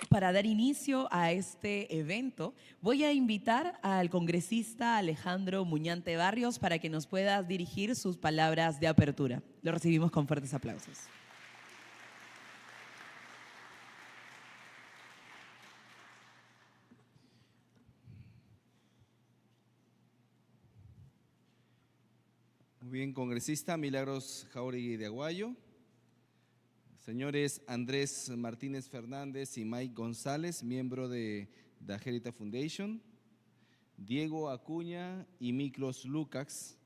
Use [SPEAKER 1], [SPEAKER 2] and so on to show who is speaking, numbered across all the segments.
[SPEAKER 1] Para dar inicio a este evento, voy a invitar al congresista Alejandro Muñante Barrios para que nos pueda dirigir sus palabras de apertura. Lo recibimos con fuertes aplausos.
[SPEAKER 2] Muy bien, congresista Milagros Jáuregui de Aguayo, señores Andrés Martínez Fernández y Mike González, miembro de The Heritage Foundation, Diego Acuña y Miklos Lukács,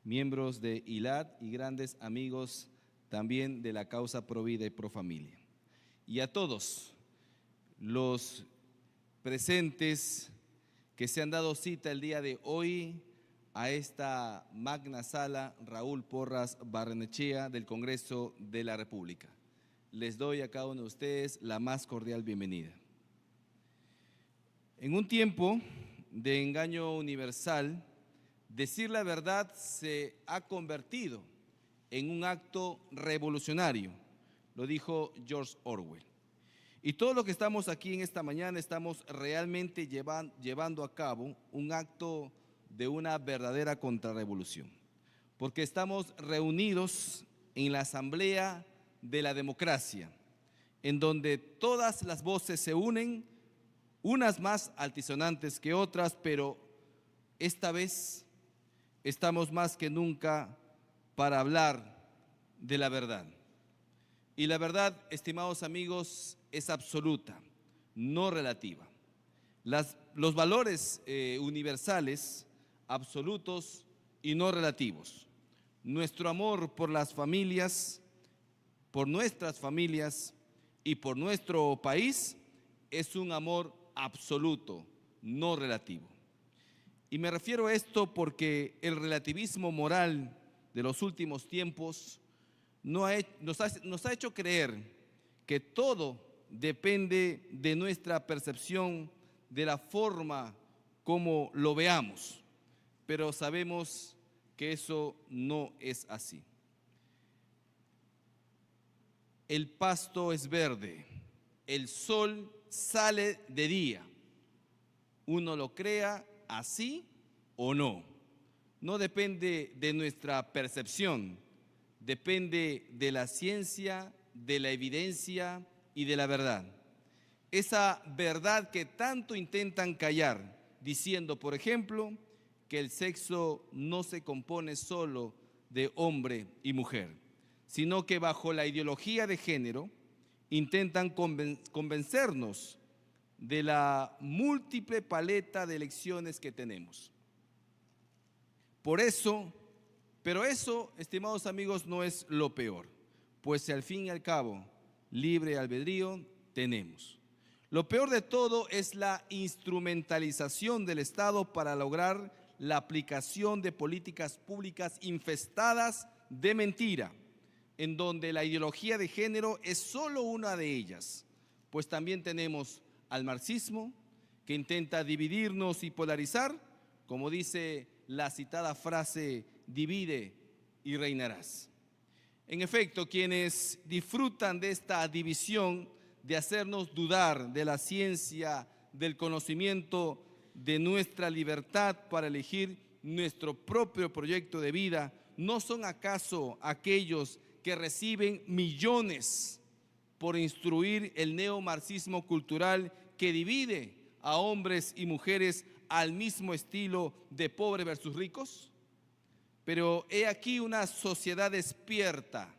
[SPEAKER 2] miembros de ILAD y grandes amigos también de la causa Pro Vida y Pro Familia. Y a todos los presentes que se han dado cita el día de hoy a esta magna sala Raúl Porras Barrenechea del Congreso de la República. Les doy a cada uno de ustedes la más cordial bienvenida. En un tiempo de engaño universal, decir la verdad se ha convertido en un acto revolucionario, lo dijo George Orwell. Y todos los que estamos aquí en esta mañana estamos realmente llevando a cabo un acto de una verdadera contrarrevolución, porque estamos reunidos en la Asamblea de la Democracia, en donde todas las voces se unen, unas más altisonantes que otras, pero esta vez estamos más que nunca para hablar de la verdad. Y la verdad, estimados amigos, es absoluta, no relativa. Los valores universales, absolutos y no relativos. Nuestro amor por las familias, por nuestras familias y por nuestro país es un amor absoluto, no relativo. Y me refiero a esto porque el relativismo moral de los últimos tiempos nos ha hecho creer que todo depende de nuestra percepción, de la forma como lo veamos. Pero sabemos que eso no es así. El pasto es verde, el sol sale de día. Uno lo crea así o no. No depende de nuestra percepción, depende de la ciencia, de la evidencia y de la verdad. Esa verdad que tanto intentan callar, diciendo, por ejemplo, que el sexo no se compone solo de hombre y mujer, sino que bajo la ideología de género intentan convencernos de la múltiple paleta de elecciones que tenemos. Pero eso, estimados amigos, no es lo peor, pues al fin y al cabo, libre albedrío tenemos. Lo peor de todo es la instrumentalización del Estado para lograr la aplicación de políticas públicas infestadas de mentira, en donde la ideología de género es solo una de ellas, pues también tenemos al marxismo, que intenta dividirnos y polarizar, como dice la citada frase, divide y reinarás. En efecto, quienes disfrutan de esta división, de hacernos dudar de la ciencia, del conocimiento, de nuestra libertad para elegir nuestro propio proyecto de vida, ¿no son acaso aquellos que reciben millones por instruir el neomarxismo cultural que divide a hombres y mujeres al mismo estilo de pobres versus ricos? Pero he aquí una sociedad despierta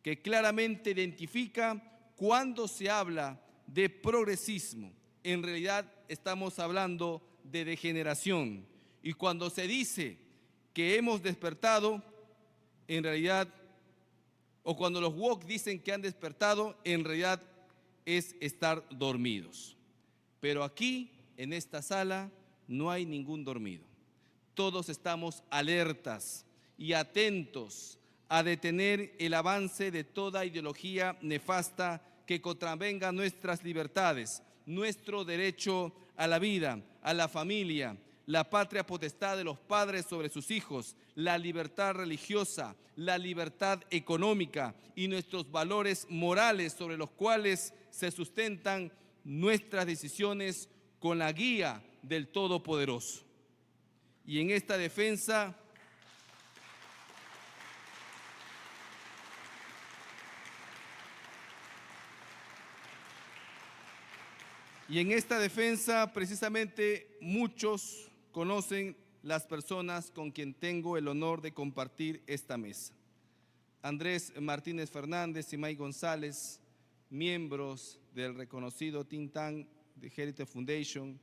[SPEAKER 2] que claramente identifica cuando se habla de progresismo. En realidad estamos hablando de degeneración. Y cuando se dice que hemos despertado, en realidad, o cuando los woke dicen que han despertado, en realidad es estar dormidos. Pero aquí, en esta sala, no hay ningún dormido. Todos estamos alertas y atentos a detener el avance de toda ideología nefasta que contravenga nuestras libertades, nuestro derecho a la vida, a la familia, la patria potestad de los padres sobre sus hijos, la libertad religiosa, la libertad económica y nuestros valores morales sobre los cuales se sustentan nuestras decisiones con la guía del Todopoderoso. Y en esta defensa precisamente muchos conocen las personas con quien tengo el honor de compartir esta mesa. Andrés Martínez Fernández y May González, miembros del reconocido think tank de Heritage Foundation,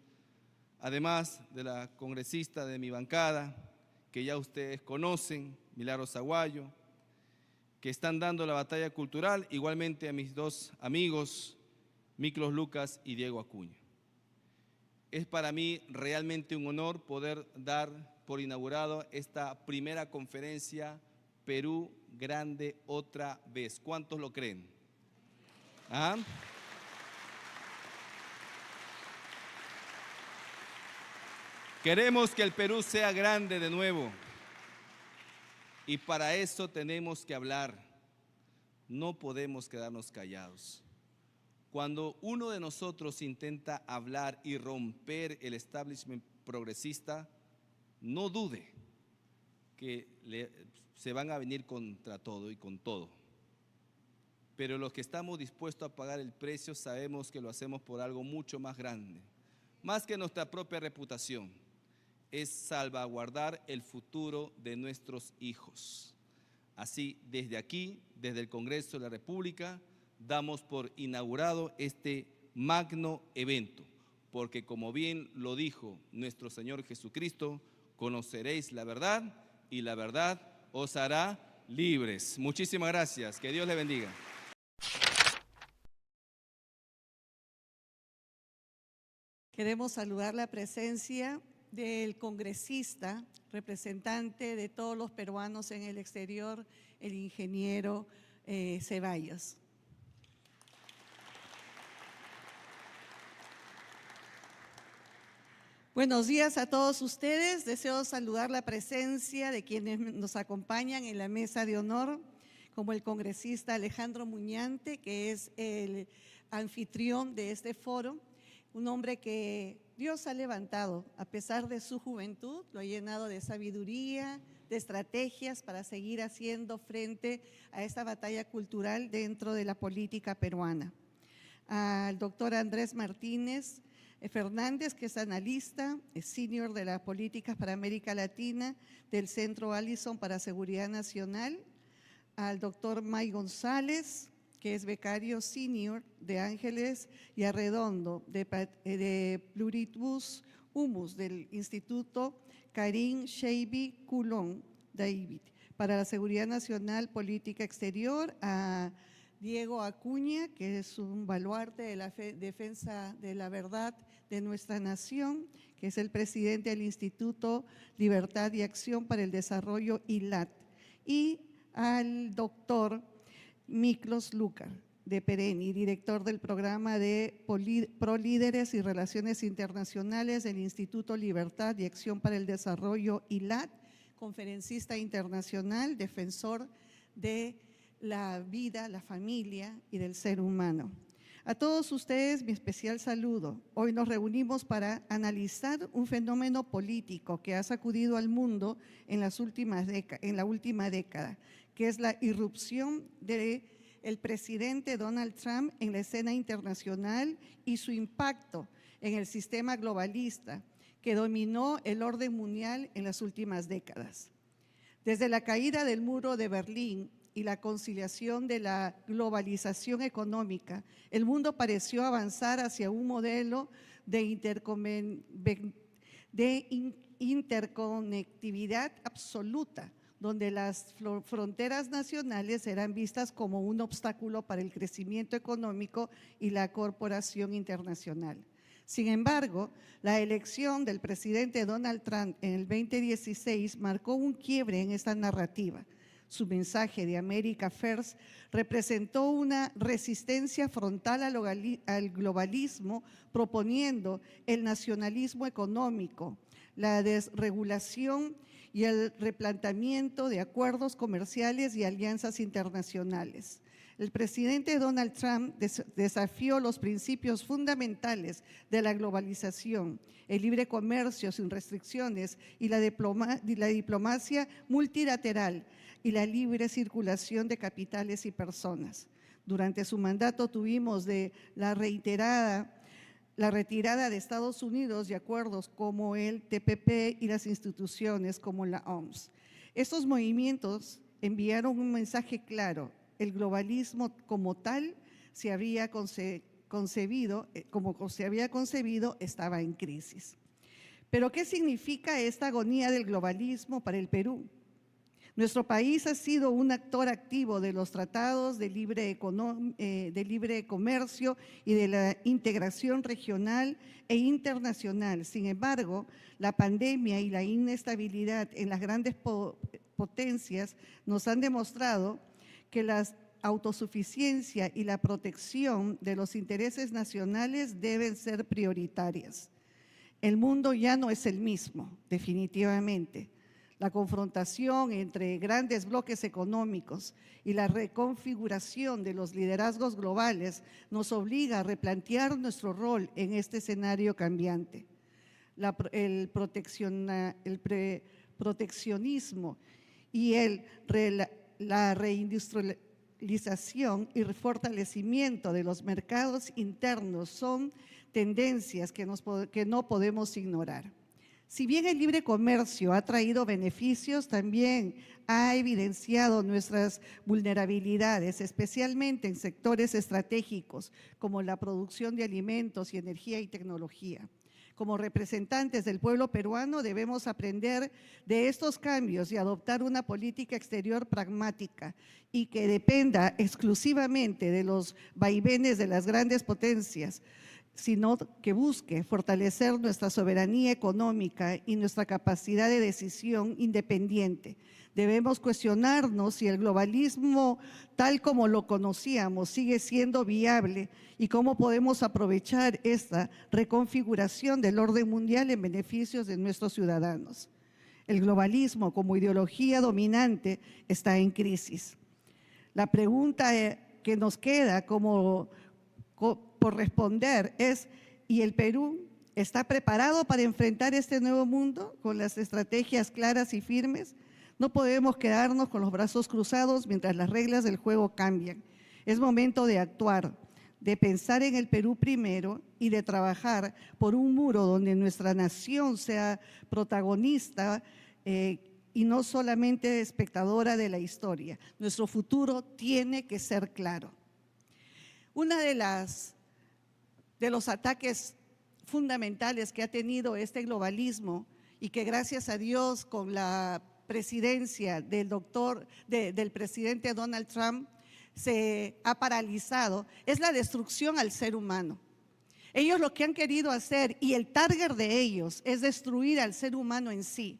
[SPEAKER 2] además de la congresista de mi bancada, que ya ustedes conocen, Milagros Aguayo, que están dando la batalla cultural, igualmente a mis dos amigos, Miklos Lucas y Diego Acuña. Es para mí realmente un honor poder dar por inaugurado esta primera conferencia Perú Grande otra vez. ¿Cuántos lo creen? ¿Ah? Queremos que el Perú sea grande de nuevo y para eso tenemos que hablar. No podemos quedarnos callados. Cuando uno de nosotros intenta hablar y romper el establishment progresista, no dude que se van a venir contra todo y con todo. Pero los que estamos dispuestos a pagar el precio sabemos que lo hacemos por algo mucho más grande, más que nuestra propia reputación, es salvaguardar el futuro de nuestros hijos. Así, desde aquí, desde el Congreso de la República, damos por inaugurado este magno evento, porque como bien lo dijo nuestro Señor Jesucristo, conoceréis la verdad y la verdad os hará libres. Muchísimas gracias, que Dios les bendiga.
[SPEAKER 3] Queremos saludar la presencia del congresista, representante de todos los peruanos en el exterior, el ingeniero Ceballos. Buenos días a todos ustedes. Deseo saludar la presencia de quienes nos acompañan en la mesa de honor, como el congresista Alejandro Muñante, que es el anfitrión de este foro, un hombre que Dios ha levantado, a pesar de su juventud, lo ha llenado de sabiduría, de estrategias para seguir haciendo frente a esta batalla cultural dentro de la política peruana. Al doctor Andrés Martínez Fernández, que es analista, es senior de las políticas para América Latina del Centro Allison para Seguridad Nacional. Al doctor May González, que es becario senior de Ángeles y Arredondo de Pluribus Humus del Instituto Karim Sheibi Coulon David para la Seguridad Nacional, Política Exterior. A Diego Acuña, que es un baluarte de la defensa de la verdad de nuestra nación, que es el presidente del Instituto Libertad y Acción para el Desarrollo, ILAT. Y al doctor Miklos Lucas de Pereni, director del programa de Prolíderes y Relaciones Internacionales del Instituto Libertad y Acción para el Desarrollo, ILAT, conferencista internacional, defensor de la vida, la familia y del ser humano. A todos ustedes mi especial saludo. Hoy nos reunimos para analizar un fenómeno político que ha sacudido al mundo en la última década, que es la irrupción del presidente Donald Trump en la escena internacional y su impacto en el sistema globalista que dominó el orden mundial en las últimas décadas. Desde la caída del muro de Berlín y la conciliación de la globalización económica, el mundo pareció avanzar hacia un modelo de interconectividad absoluta, donde las fronteras nacionales eran vistas como un obstáculo para el crecimiento económico y la corporación internacional. Sin embargo, la elección del presidente Donald Trump en el 2016 marcó un quiebre en esta narrativa. Su mensaje de America First representó una resistencia frontal al globalismo, proponiendo el nacionalismo económico, la desregulación y el replanteamiento de acuerdos comerciales y alianzas internacionales. El presidente Donald Trump desafió los principios fundamentales de la globalización, el libre comercio sin restricciones y la diplomacia multilateral y la libre circulación de capitales y personas. Durante su mandato tuvimos la retirada de Estados Unidos de acuerdos como el TPP y las instituciones como la OMS. Estos movimientos enviaron un mensaje claro: el globalismo como tal se había concebido estaba en crisis. Pero ¿qué significa esta agonía del globalismo para el Perú? Nuestro país ha sido un actor activo de los tratados de libre comercio y de la integración regional e internacional. Sin embargo, la pandemia y la inestabilidad en las grandes potencias nos han demostrado que la autosuficiencia y la protección de los intereses nacionales deben ser prioritarias. El mundo ya no es el mismo, definitivamente. La confrontación entre grandes bloques económicos y la reconfiguración de los liderazgos globales nos obliga a replantear nuestro rol en este escenario cambiante. El proteccionismo y la reindustrialización y fortalecimiento de los mercados internos son tendencias que no podemos ignorar. Si bien el libre comercio ha traído beneficios, también ha evidenciado nuestras vulnerabilidades, especialmente en sectores estratégicos como la producción de alimentos y energía y tecnología. Como representantes del pueblo peruano debemos aprender de estos cambios y adoptar una política exterior pragmática y que dependa exclusivamente de los vaivenes de las grandes potencias, sino que busque fortalecer nuestra soberanía económica y nuestra capacidad de decisión independiente. Debemos cuestionarnos si el globalismo, tal como lo conocíamos, sigue siendo viable y cómo podemos aprovechar esta reconfiguración del orden mundial en beneficios de nuestros ciudadanos. El globalismo como ideología dominante está en crisis. La pregunta que nos queda por responder es: ¿y el Perú está preparado para enfrentar este nuevo mundo con las estrategias claras y firmes? No podemos quedarnos con los brazos cruzados mientras las reglas del juego cambian. Es momento de actuar, de pensar en el Perú primero y de trabajar por un muro donde nuestra nación sea protagonista y no solamente espectadora de la historia. Nuestro futuro tiene que ser claro. Una de los ataques fundamentales que ha tenido este globalismo y que gracias a Dios con la presidencia del presidente Donald Trump se ha paralizado, es la destrucción al ser humano. Ellos lo que han querido hacer, y el target de ellos, es destruir al ser humano en sí.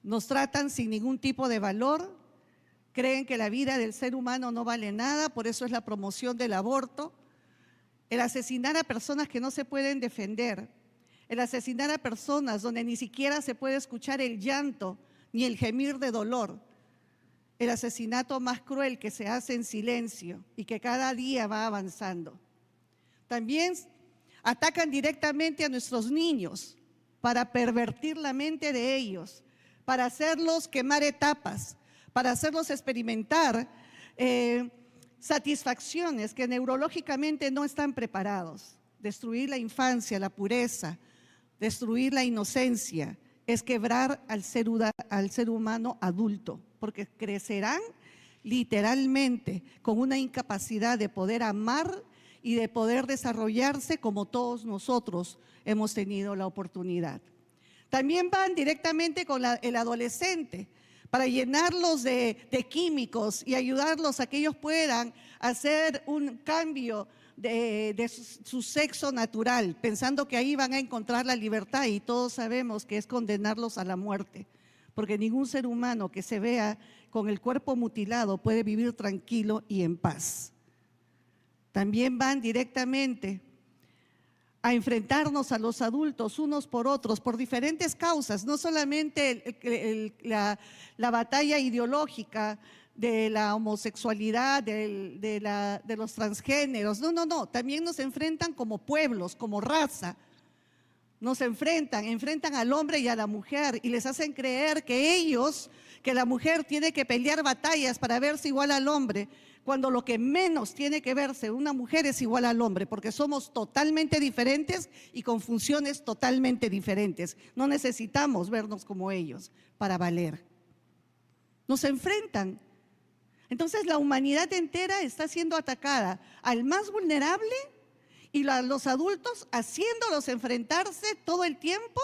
[SPEAKER 3] Nos tratan sin ningún tipo de valor, creen que la vida del ser humano no vale nada, por eso es la promoción del aborto, el asesinar a personas que no se pueden defender, el asesinar a personas donde ni siquiera se puede escuchar el llanto ni el gemir de dolor, el asesinato más cruel que se hace en silencio y que cada día va avanzando. También atacan directamente a nuestros niños para pervertir la mente de ellos, para hacerlos quemar etapas, para hacerlos experimentar satisfacciones que neurológicamente no están preparados. Destruir la infancia, la pureza, destruir la inocencia, es quebrar al ser humano adulto, porque crecerán literalmente con una incapacidad de poder amar y de poder desarrollarse como todos nosotros hemos tenido la oportunidad. También van directamente con el adolescente, para llenarlos de químicos y ayudarlos a que ellos puedan hacer un cambio de su sexo natural, pensando que ahí van a encontrar la libertad, y todos sabemos que es condenarlos a la muerte, porque ningún ser humano que se vea con el cuerpo mutilado puede vivir tranquilo y en paz. También van directamente a enfrentarnos a los adultos unos por otros, por diferentes causas, no solamente la batalla ideológica de la homosexualidad, de los transgéneros, no, también nos enfrentan como pueblos, como raza. Nos enfrentan al hombre y a la mujer y les hacen creer que la mujer tiene que pelear batallas para verse igual al hombre, cuando lo que menos tiene que verse una mujer es igual al hombre, porque somos totalmente diferentes y con funciones totalmente diferentes. No necesitamos vernos como ellos para valer. Nos enfrentan. Entonces la humanidad entera está siendo atacada, al más vulnerable y los adultos haciéndolos enfrentarse todo el tiempo,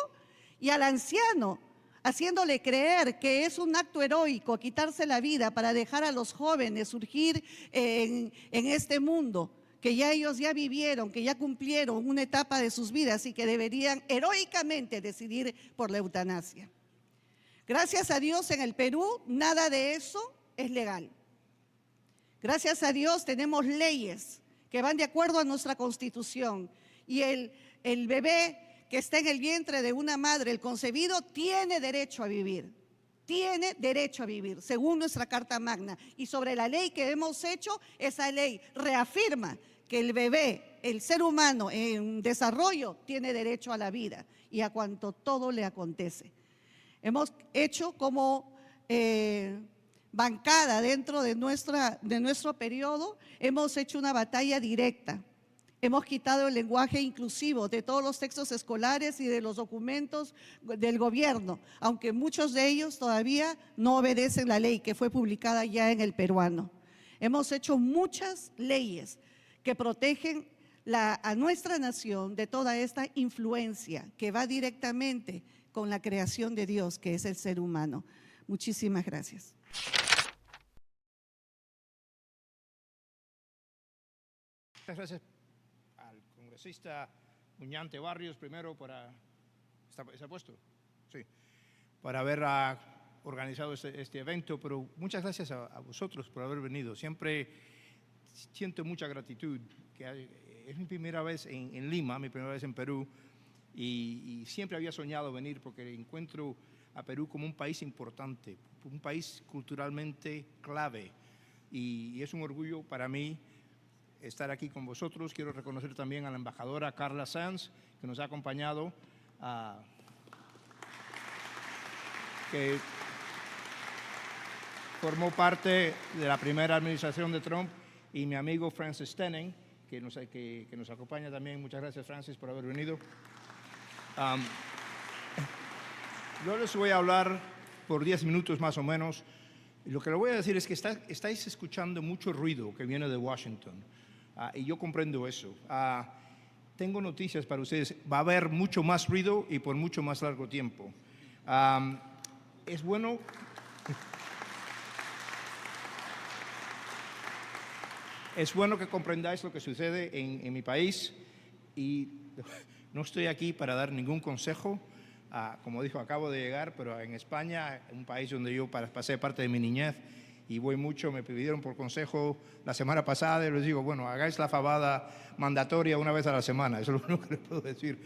[SPEAKER 3] y al anciano haciéndole creer que es un acto heroico quitarse la vida para dejar a los jóvenes surgir en este mundo, que ya ellos ya vivieron, que ya cumplieron una etapa de sus vidas y que deberían heroicamente decidir por la eutanasia. Gracias a Dios, en el Perú nada de eso es legal. Gracias a Dios tenemos leyes que van de acuerdo a nuestra Constitución, y el bebé que está en el vientre de una madre, el concebido, tiene derecho a vivir. Tiene derecho a vivir, según nuestra Carta Magna. Y sobre la ley que hemos hecho, esa ley reafirma que el bebé, el ser humano en desarrollo, tiene derecho a la vida y a cuanto todo le acontece. Hemos hecho como bancada dentro de nuestro periodo, hemos hecho una batalla directa. Hemos quitado el lenguaje inclusivo de todos los textos escolares y de los documentos del gobierno, aunque muchos de ellos todavía no obedecen la ley que fue publicada ya en el peruano. Hemos hecho muchas leyes que protegen a nuestra nación de toda esta influencia que va directamente con la creación de Dios, que es el ser humano. Muchísimas gracias.
[SPEAKER 4] Muchas gracias al congresista Muñante Barrios, primero para… ¿Está puesto? Sí. Para haber organizado este evento, pero muchas gracias a vosotros por haber venido. Siempre siento mucha gratitud, que es mi primera vez en Lima, mi primera vez en Perú, y siempre había soñado venir porque encuentro a Perú como un país importante, un país culturalmente clave, y es un orgullo para mí estar aquí con vosotros. Quiero reconocer también a la embajadora Carla Sanz, que nos ha acompañado, que formó parte de la primera administración de Trump, y mi amigo Francis Stenning, que nos acompaña también. Muchas gracias, Francis, por haber venido. Yo les voy a hablar por 10 minutos más o menos. Lo que les voy a decir es que estáis escuchando mucho ruido que viene de Washington, y yo comprendo eso. Tengo noticias para ustedes: va a haber mucho más ruido y por mucho más largo tiempo. Es bueno… Es bueno que comprendáis lo que sucede en mi país, y no estoy aquí para dar ningún consejo. Como dijo, acabo de llegar, pero en España, un país donde yo pasé parte de mi niñez y voy mucho, me pidieron por consejo la semana pasada y les digo, bueno, hagáis la fabada mandatoria una vez a la semana, eso es lo único que les puedo decir.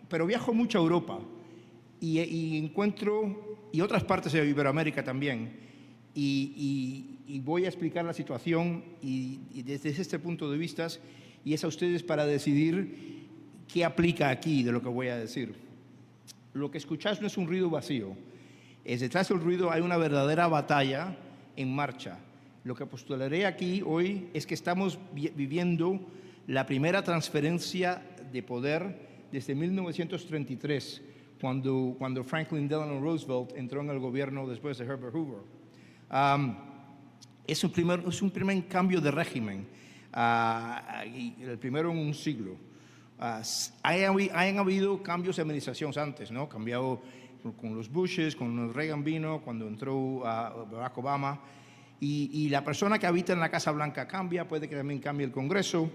[SPEAKER 4] Pero viajo mucho a Europa y encuentro, y otras partes de Iberoamérica también, y voy a explicar la situación y desde este punto de vista, y es a ustedes para decidir qué aplica aquí de lo que voy a decir. Lo que escucháis no es un ruido vacío, detrás del ruido hay una verdadera batalla en marcha. Lo que postularé aquí hoy es que estamos viviendo la primera transferencia de poder desde 1933, cuando Franklin Delano Roosevelt entró en el gobierno después de Herbert Hoover. Es un primer cambio de régimen, el primero en un siglo. Han habido cambios de administración antes, ¿no? Cambiado con los Bushes, con los Reagan vino, cuando entró Barack Obama, y la persona que habita en la Casa Blanca cambia, puede que también cambie el Congreso,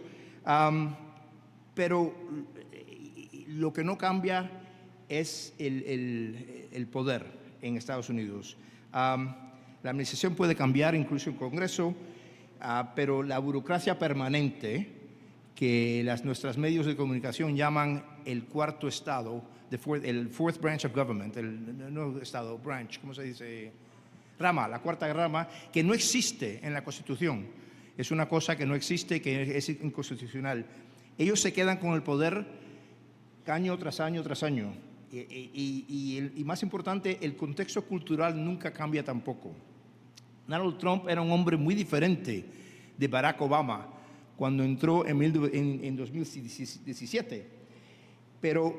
[SPEAKER 4] pero lo que no cambia es el poder en Estados Unidos. La administración puede cambiar, incluso el Congreso, pero la burocracia permanente que nuestros medios de comunicación llaman el cuarto estado, el fourth branch of government, no estado, branch, ¿cómo se dice? Rama, la cuarta rama, que no existe en la Constitución. Es una cosa que no existe, que es inconstitucional. Ellos se quedan con el poder año tras año tras año. Y más importante, el contexto cultural nunca cambia tampoco. Donald Trump era un hombre muy diferente de Barack Obama cuando entró en 2017. Pero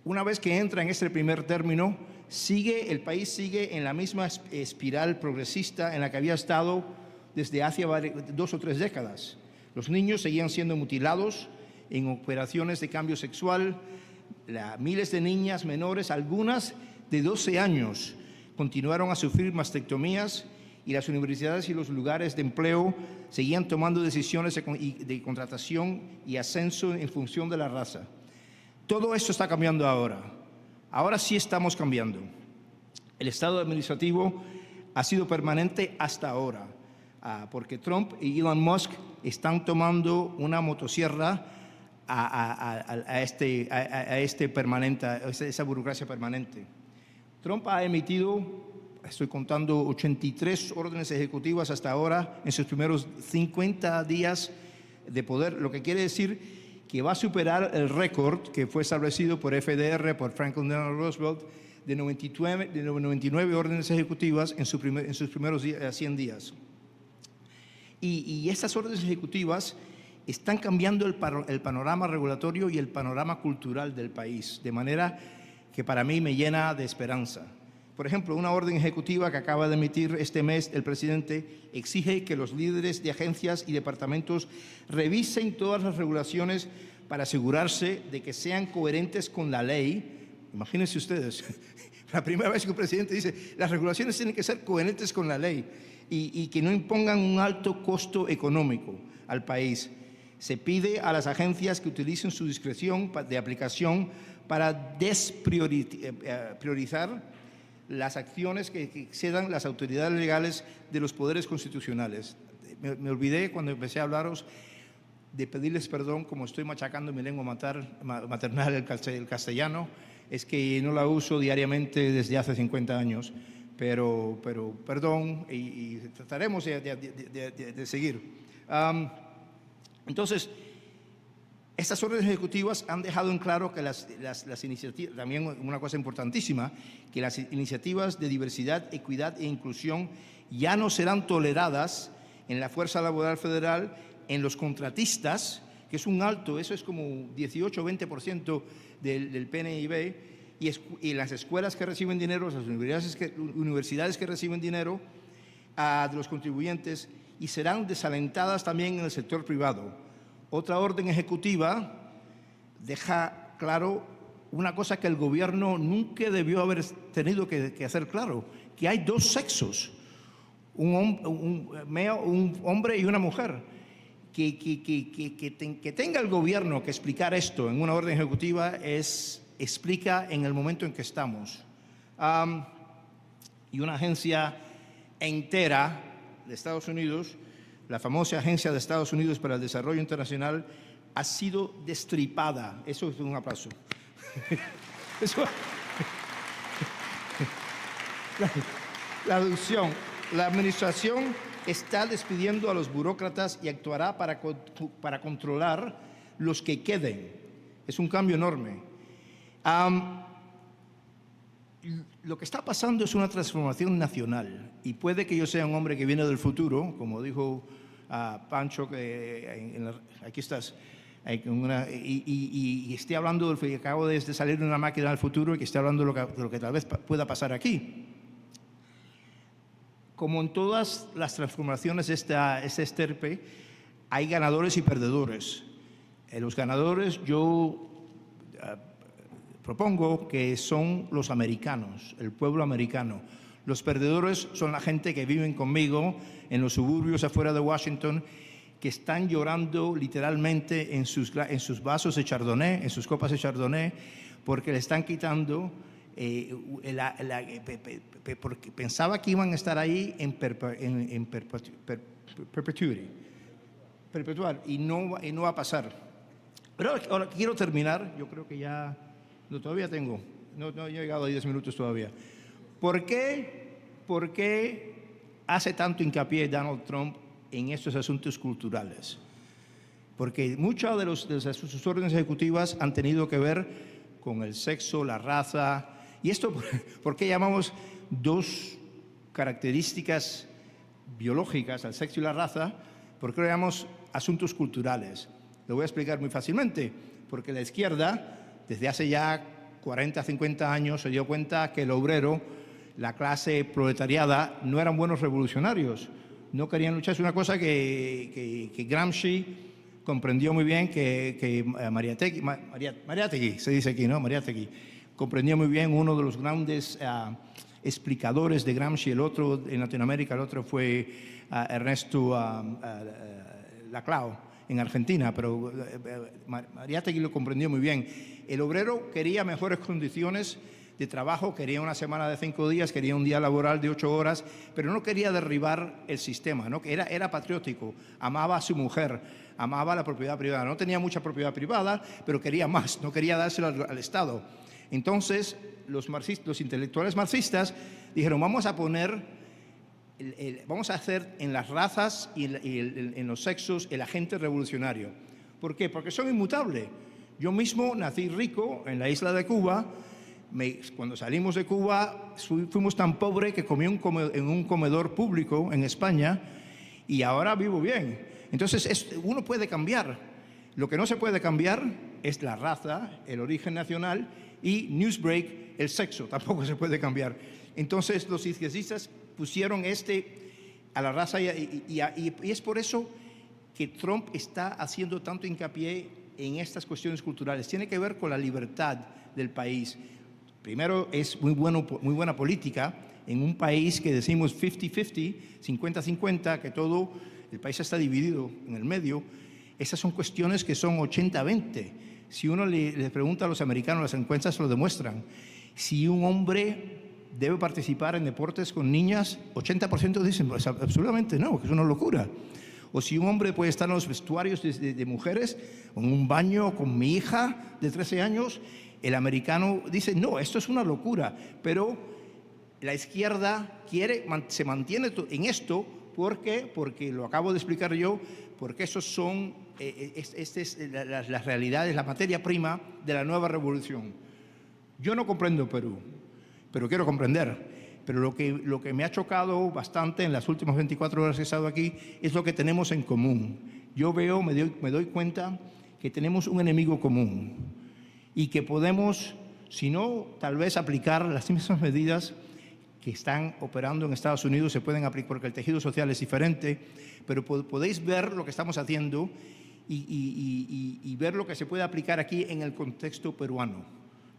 [SPEAKER 4] una vez que entra en este primer término, el país sigue en la misma espiral progresista en la que había estado desde hace 2 o 3 décadas. Los niños seguían siendo mutilados en operaciones de cambio sexual. Miles de niñas menores, algunas de 12 años, continuaron a sufrir mastectomías, y las universidades y los lugares de empleo seguían tomando decisiones de contratación y ascenso en función de la raza. Todo esto está cambiando ahora. Ahora sí estamos cambiando. El estado administrativo ha sido permanente hasta ahora, porque Trump y Elon Musk están tomando una motosierra a esa burocracia permanente. Trump ha emitido, estoy contando, 83 órdenes ejecutivas hasta ahora en sus primeros 50 días de poder, lo que quiere decir que va a superar el récord que fue establecido por FDR, por Franklin Delano Roosevelt, de 99 órdenes ejecutivas en sus primeros 100 días. Y estas órdenes ejecutivas están cambiando el panorama regulatorio y el panorama cultural del país, de manera que para mí me llena de esperanza. Por ejemplo, una orden ejecutiva que acaba de emitir este mes el presidente exige que los líderes de agencias y departamentos revisen todas las regulaciones para asegurarse de que sean coherentes con la ley. Imagínense ustedes, la primera vez que un presidente dice las regulaciones tienen que ser coherentes con la ley y que no impongan un alto costo económico al país. Se pide a las agencias que utilicen su discreción de aplicación para despriorizar las acciones que excedan las autoridades legales de los poderes constitucionales. Me olvidé cuando empecé a hablaros de pedirles perdón, como estoy machacando mi lengua maternal, el castellano, es que no la uso diariamente desde hace 50 años, pero perdón, y trataremos de seguir. Entonces, estas órdenes ejecutivas han dejado en claro que las iniciativas, también una cosa importantísima, que las iniciativas de diversidad, equidad e inclusión ya no serán toleradas en la fuerza laboral federal, en los contratistas, que es un alto, eso es como 18 o 20% del PNIB, y en las escuelas que reciben dinero, las universidades que reciben dinero de los contribuyentes, y serán desalentadas también en el sector privado. Otra orden ejecutiva deja claro una cosa que el gobierno nunca debió haber tenido que hacer claro, que hay 2 sexos, un hombre y una mujer. Que tenga el gobierno que explicar esto en una orden ejecutiva explica en el momento en que estamos. Y una agencia entera de Estados Unidos, la famosa Agencia de Estados Unidos para el Desarrollo Internacional, ha sido destripada. Eso es un aplauso. La aducción. La administración está despidiendo a los burócratas y actuará para controlar los que queden. Es un cambio enorme. Lo que está pasando es una transformación nacional, y puede que yo sea un hombre que viene del futuro, como dijo Pancho, aquí estás, y esté hablando del que acabo de salir de una máquina del futuro y que esté hablando de lo que tal vez pueda pasar aquí. Como en todas las transformaciones de esta estirpe, hay ganadores y perdedores. Los ganadores yo propongo que son los americanos, el pueblo americano. Los perdedores son la gente que viven conmigo en los suburbios afuera de Washington, que están llorando literalmente en sus vasos de Chardonnay, en sus copas de Chardonnay, porque le están quitando, porque pensaba que iban a estar ahí en perpetuity. perpetuar y no va a pasar. Pero ahora quiero terminar, yo creo que ya, no, todavía tengo, no he llegado a 10 minutos todavía. ¿Por qué hace tanto hincapié Donald Trump en estos asuntos culturales? Porque muchas de sus órdenes ejecutivas han tenido que ver con el sexo, la raza, y esto, ¿por qué llamamos dos características biológicas al sexo y la raza? ¿Por qué lo llamamos asuntos culturales? Lo voy a explicar muy fácilmente, porque la izquierda, desde hace ya 40, 50 años, se dio cuenta que el obrero, la clase proletariada, no eran buenos revolucionarios, no querían luchar. Es una cosa que Gramsci comprendió muy bien, que Mariátegui, se dice aquí, ¿no? Mariátegui, comprendió muy bien, uno de los grandes explicadores de Gramsci, el otro en Latinoamérica, el otro fue Ernesto Laclau, en Argentina, pero Mariátegui lo comprendió muy bien. El obrero quería mejores condiciones de trabajo, quería una semana de 5 días, quería un día laboral de 8 horas, pero no quería derribar el sistema, ¿no? Era patriótico, amaba a su mujer, amaba la propiedad privada, no tenía mucha propiedad privada, pero quería más, no quería dársela al Estado. Entonces, los intelectuales marxistas dijeron, vamos a hacer en las razas y en los sexos el agente revolucionario. ¿Por qué? Porque son inmutables. Yo mismo nací rico en la isla de Cuba. Cuando salimos de Cuba fuimos tan pobres que comí en un comedor público en España y ahora vivo bien. Entonces uno puede cambiar. Lo que no se puede cambiar es la raza, el origen nacional y Newsbreak, el sexo, tampoco se puede cambiar. Entonces los izquierdistas pusieron a la raza y es por eso que Trump está haciendo tanto hincapié en estas cuestiones culturales. Tiene que ver con la libertad del país. Primero, es muy buena política en un país que decimos 50-50, 50-50, que todo el país está dividido en el medio. Esas son cuestiones que son 80-20. Si uno le pregunta a los americanos, las encuestas lo demuestran. Si un hombre debe participar en deportes con niñas, 80% dicen, pues absolutamente no, que es una locura. O si un hombre puede estar en los vestuarios de mujeres, o en un baño con mi hija de 13 años, el americano dice, no, esto es una locura. Pero la izquierda se mantiene en esto, porque lo acabo de explicar yo, porque esos son las realidades, la materia prima de la nueva revolución. Yo no comprendo Perú, pero quiero comprender. Pero lo que me ha chocado bastante en las últimas 24 horas que he estado aquí es lo que tenemos en común. Yo me doy cuenta que tenemos un enemigo común y que podemos, si no, tal vez aplicar las mismas medidas que están operando en Estados Unidos, se pueden aplicar porque el tejido social es diferente, pero podéis ver lo que estamos haciendo y ver lo que se puede aplicar aquí en el contexto peruano.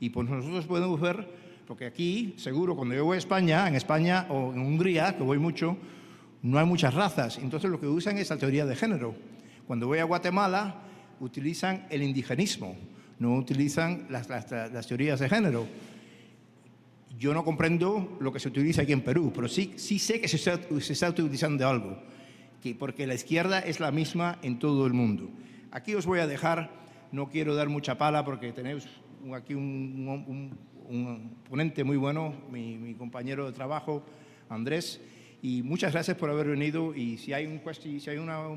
[SPEAKER 4] Y pues nosotros podemos ver, porque aquí, seguro, cuando yo voy a España, en España o en Hungría, que voy mucho, no hay muchas razas. Entonces lo que usan es la teoría de género. Cuando voy a Guatemala, utilizan el indigenismo, no utilizan las teorías de género. Yo no comprendo lo que se utiliza aquí en Perú, pero sí sé que se está utilizando algo, porque la izquierda es la misma en todo el mundo. Aquí os voy a dejar, no quiero dar mucha pala porque tenéis aquí un ponente muy bueno, mi compañero de trabajo, Andrés, y muchas gracias por haber venido. Y si hay un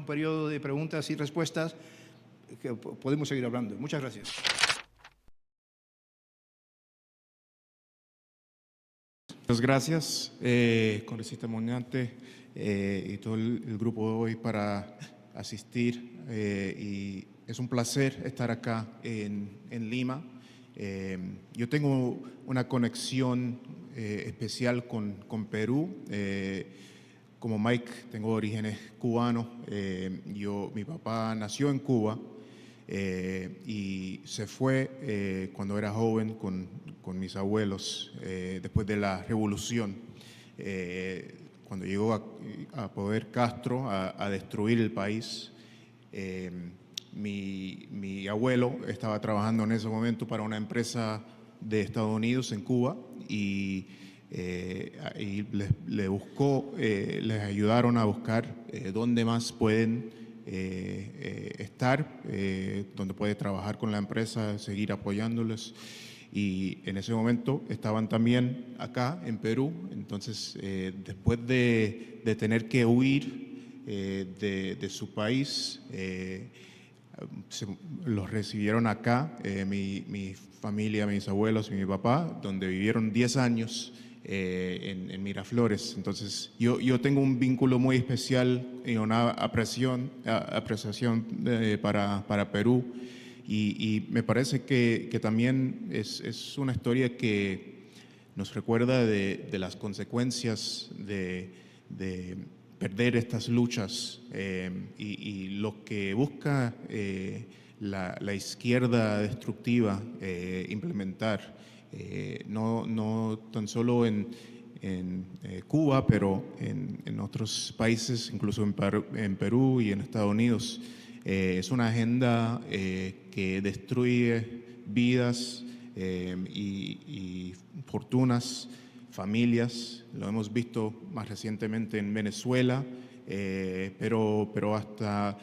[SPEAKER 4] periodo de preguntas y respuestas, que podemos seguir hablando. Muchas gracias.
[SPEAKER 5] Muchas gracias, congresista Muñante, y todo el grupo de hoy para asistir. Y es un placer estar acá en Lima. Yo tengo una conexión especial con Perú. Como Mike, tengo orígenes cubanos. Mi papá nació en Cuba y se fue cuando era joven con mis abuelos después de la revolución. Cuando llegó a poder Castro a destruir el país. Mi abuelo estaba trabajando en ese momento para una empresa de Estados Unidos en Cuba y les ayudaron a buscar dónde más pueden estar, donde puede trabajar con la empresa, seguir apoyándoles. Y en ese momento estaban también acá en Perú. Entonces, después de tener que huir de su país, los recibieron acá, mi familia, mis abuelos y mi papá, donde vivieron 10 años en Miraflores. Entonces, yo tengo un vínculo muy especial y una apreciación para Perú. Y me parece que también es una historia que nos recuerda de las consecuencias de perder estas luchas y lo que busca la izquierda destructiva implementar, no tan solo en Cuba, pero en otros países, incluso en Perú y en Estados Unidos. Es una agenda que destruye vidas y fortunas, familias. Lo hemos visto más recientemente en Venezuela, pero hasta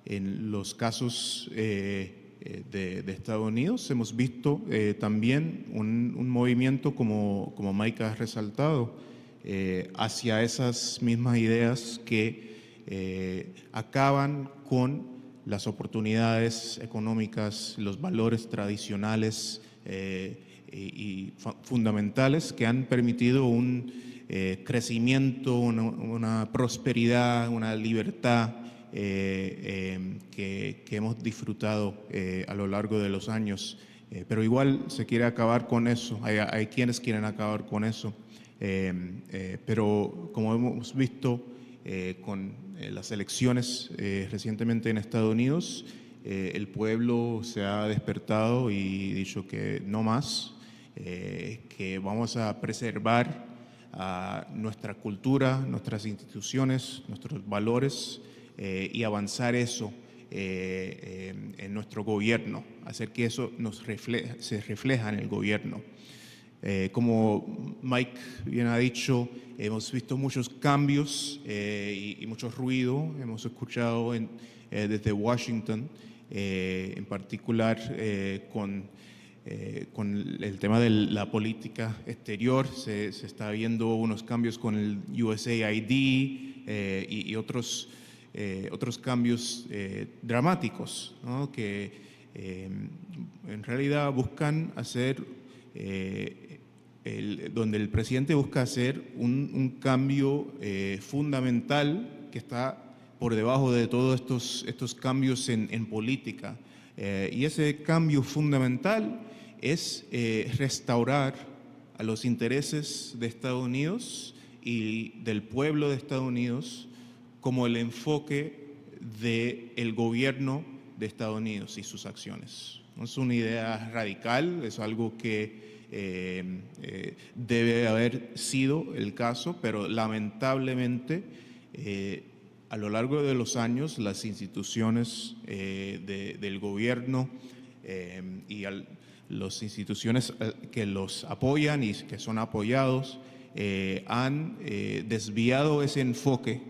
[SPEAKER 5] en los casos de Estados Unidos hemos visto también un movimiento, como Mike ha resaltado, hacia esas mismas ideas que acaban con las oportunidades económicas, los valores tradicionales y fundamentales que han permitido un crecimiento, una prosperidad, una libertad que hemos disfrutado a lo largo de los años. Pero igual se quiere acabar con eso, hay quienes quieren acabar con eso, pero como hemos visto con las elecciones recientemente en Estados Unidos, el pueblo se ha despertado y dicho que no más, que vamos a preservar nuestra cultura, nuestras instituciones, nuestros valores y avanzar eso en nuestro gobierno, hacer que eso se refleja en el gobierno. Como Mike bien ha dicho, hemos visto muchos cambios y mucho ruido. Hemos escuchado desde Washington, en particular con el tema de la política exterior. Se está viendo unos cambios con el USAID y otros cambios dramáticos, ¿no? Que en realidad buscan hacer donde el presidente busca hacer un cambio fundamental que está por debajo de todos estos cambios en política. Y ese cambio fundamental es restaurar a los intereses de Estados Unidos y del pueblo de Estados Unidos como el enfoque del gobierno de Estados Unidos y sus acciones. No es una idea radical, es algo que debe haber sido el caso, pero lamentablemente a lo largo de los años las instituciones del gobierno y las instituciones que los apoyan y que son apoyados han desviado ese enfoque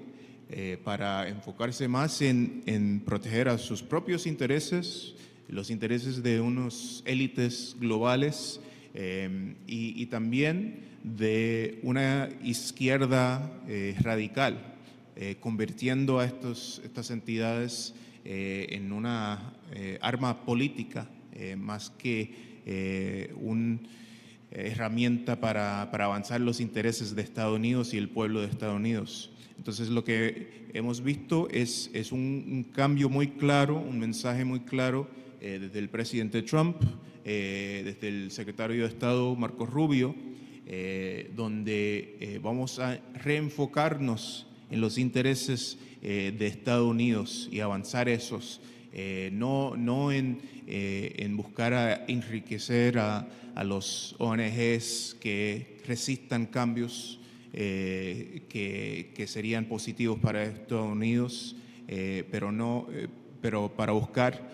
[SPEAKER 5] para enfocarse más en proteger a sus propios intereses, los intereses de unos élites globales y también de una izquierda radical, convirtiendo a estas entidades en una arma política más que una herramienta para avanzar los intereses de Estados Unidos y el pueblo de Estados Unidos. Entonces lo que hemos visto es un cambio muy claro, un mensaje muy claro desde el presidente Trump, desde el secretario de Estado Marco Rubio, donde vamos a reenfocarnos en los intereses de Estados Unidos y avanzar esos, no en buscar enriquecer a los ONGs que resistan cambios que serían positivos para Estados Unidos, pero para buscar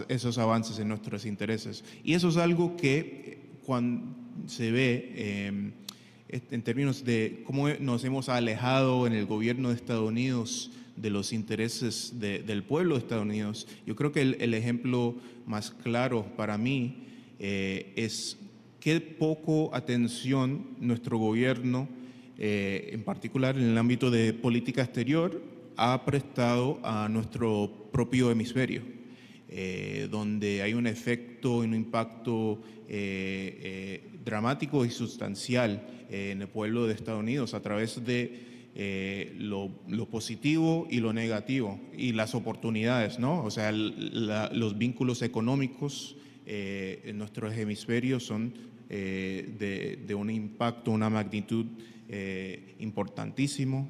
[SPEAKER 5] esos avances en nuestros intereses. Y eso es algo que cuando se ve en términos de cómo nos hemos alejado en el gobierno de Estados Unidos los intereses del pueblo de Estados Unidos. Yo creo que el ejemplo más claro para mí es qué poco atención nuestro gobierno, en particular en el ámbito de política exterior, ha prestado a nuestro propio hemisferio, donde hay un efecto, un impacto dramático y sustancial en el pueblo de Estados Unidos a través de lo positivo y lo negativo y las oportunidades, ¿no? O sea, los vínculos económicos en nuestros hemisferios son de un impacto, una magnitud importantísimo.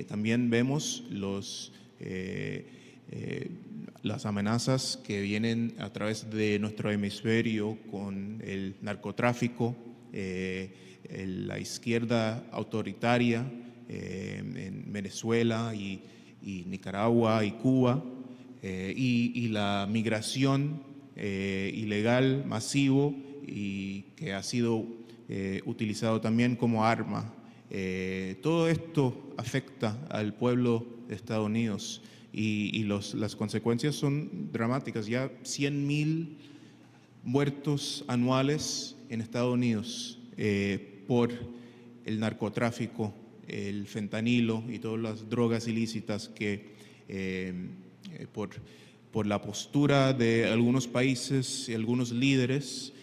[SPEAKER 5] También vemos las amenazas que vienen a través de nuestro hemisferio con el narcotráfico, la izquierda autoritaria en Venezuela y Nicaragua y Cuba, y la migración ilegal masivo y que ha sido utilizado también como arma. Todo esto afecta al pueblo de Estados Unidos y las consecuencias son dramáticas. Ya 100,000 muertos anuales en Estados Unidos por el narcotráfico, el fentanilo y todas las drogas ilícitas que por la postura de algunos países y algunos líderes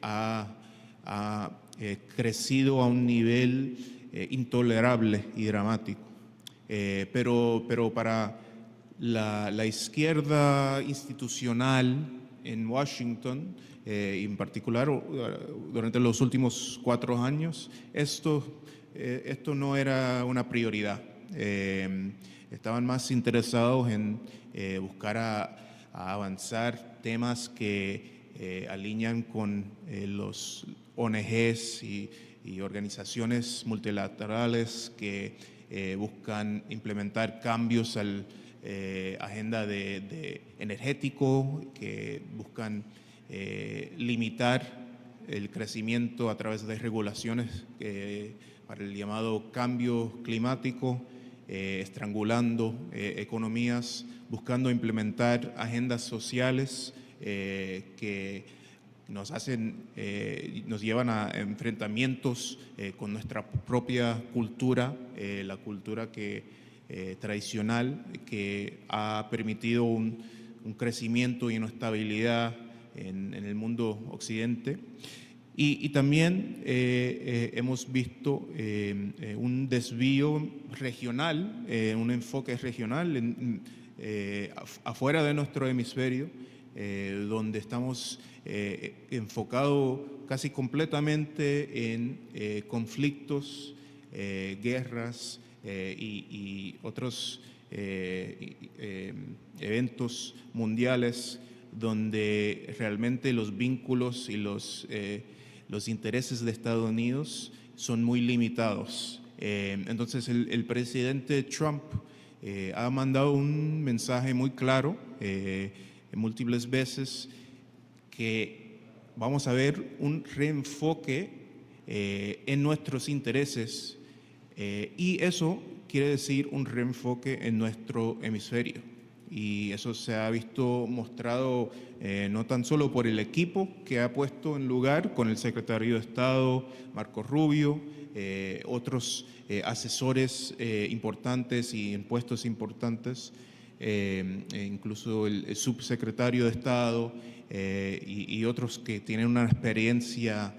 [SPEAKER 5] ha crecido a un nivel intolerable y dramático. Pero para la izquierda institucional en Washington, y en particular durante los últimos 4 años, esto no era una prioridad. Estaban más interesados en buscar a avanzar temas que alinean con los ONGs y organizaciones multilaterales que buscan implementar cambios al agenda de energético, que buscan limitar el crecimiento a través de regulaciones para el llamado cambio climático, estrangulando economías, buscando implementar agendas sociales que nos llevan a enfrentamientos con nuestra propia cultura, la cultura tradicional que ha permitido un crecimiento y una estabilidad en el mundo occidente. Y también hemos visto un desvío regional, un enfoque regional afuera de nuestro hemisferio, donde estamos enfocados casi completamente en conflictos, guerras y otros eventos mundiales donde realmente los vínculos y los intereses de Estados Unidos son muy limitados. Entonces el presidente Trump ha mandado un mensaje muy claro múltiples veces que vamos a ver un reenfoque en nuestros intereses y eso quiere decir un reenfoque en nuestro hemisferio. Y eso se ha visto mostrado no tan solo por el equipo que ha puesto en lugar con el secretario de Estado, Marco Rubio, otros asesores importantes y en puestos importantes, incluso el subsecretario de Estado y otros que tienen una experiencia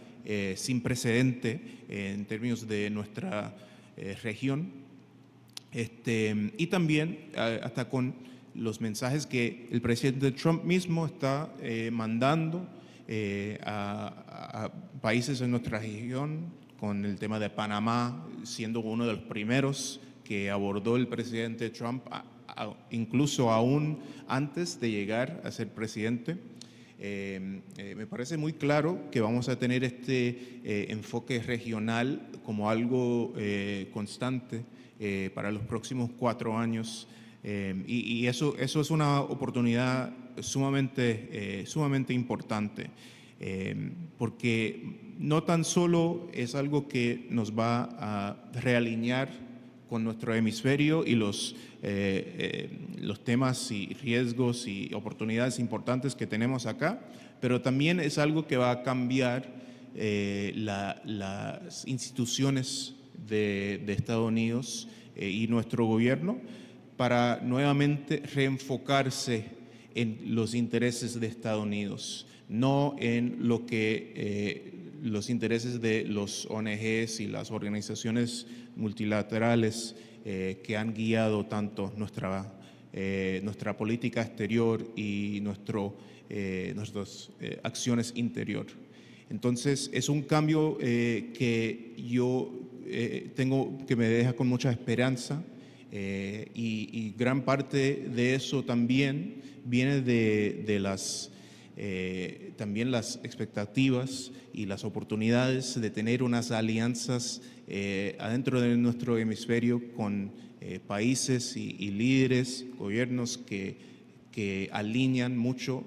[SPEAKER 5] sin precedente en términos de nuestra región. Y también hasta con los mensajes que el presidente Trump mismo está mandando a países en nuestra región, con el tema de Panamá siendo uno de los primeros que abordó el presidente Trump, incluso aún antes de llegar a ser presidente. Me parece muy claro que vamos a tener este enfoque regional como algo constante para los próximos 4 años. Y eso es una oportunidad sumamente importante, porque no tan solo es algo que nos va a realinear con nuestro hemisferio y los temas y riesgos y oportunidades importantes que tenemos acá, pero también es algo que va a cambiar las instituciones de Estados Unidos y nuestro gobierno para nuevamente reenfocarse en los intereses de Estados Unidos, no en lo que los intereses de los ONGs y las organizaciones multilaterales que han guiado tanto nuestra política exterior y nuestras acciones interior. Entonces, es un cambio que yo que me deja con mucha esperanza y gran parte de eso también viene de también las expectativas y las oportunidades de tener unas alianzas adentro de nuestro hemisferio con países y líderes, gobiernos que alinean mucho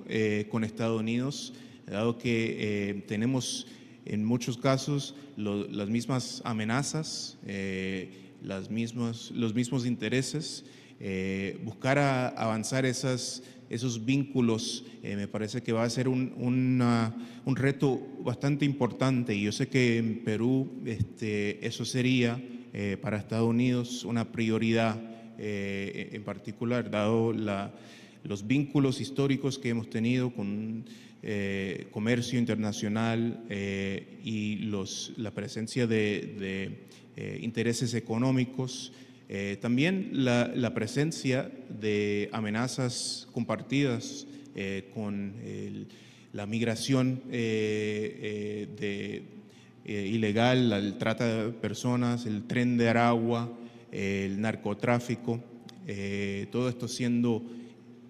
[SPEAKER 5] con Estados Unidos, dado que tenemos en muchos casos las mismas amenazas, los mismos intereses. Buscar avanzar esos vínculos me parece que va a ser un reto bastante importante, y yo sé que en Perú eso sería para Estados Unidos una prioridad en particular, dado los vínculos históricos que hemos tenido con comercio internacional y la presencia de intereses económicos. También la presencia de amenazas compartidas con la migración ilegal, el trata de personas, el tren de Aragua, el narcotráfico, todo esto siendo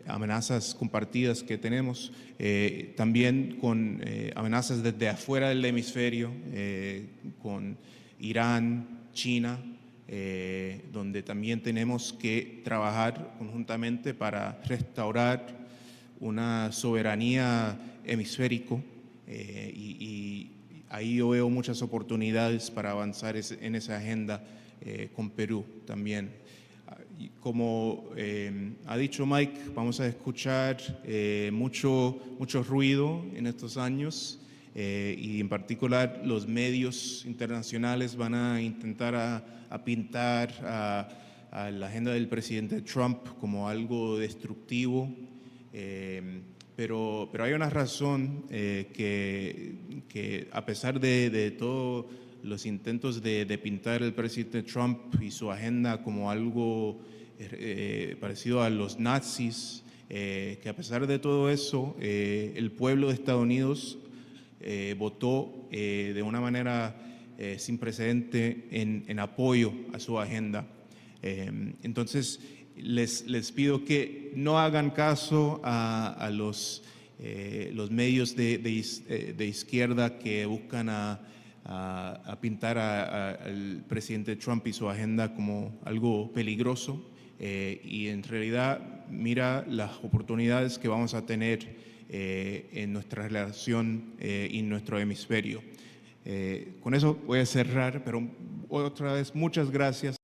[SPEAKER 5] amenazas compartidas que tenemos, también con amenazas desde afuera del hemisferio, con Irán, China, donde también tenemos que trabajar conjuntamente para restaurar una soberanía hemisférico, y ahí yo veo muchas oportunidades para avanzar en esa agenda con Perú también. Como ha dicho Mike, vamos a escuchar mucho ruido en estos años, y en particular los medios internacionales van a intentar a pintar a la agenda del presidente Trump como algo destructivo, pero hay una razón que a pesar de todos los intentos de pintar el presidente Trump y su agenda como algo parecido a los nazis, que a pesar de todo eso, el pueblo de Estados Unidos votó de una manera sin precedente en apoyo a su agenda. Entonces, les pido que no hagan caso a los medios de izquierda que buscan a pintar al presidente Trump y su agenda como algo peligroso, y en realidad mira las oportunidades que vamos a tener en nuestra relación y en nuestro hemisferio. Con eso voy a cerrar, pero otra vez muchas gracias.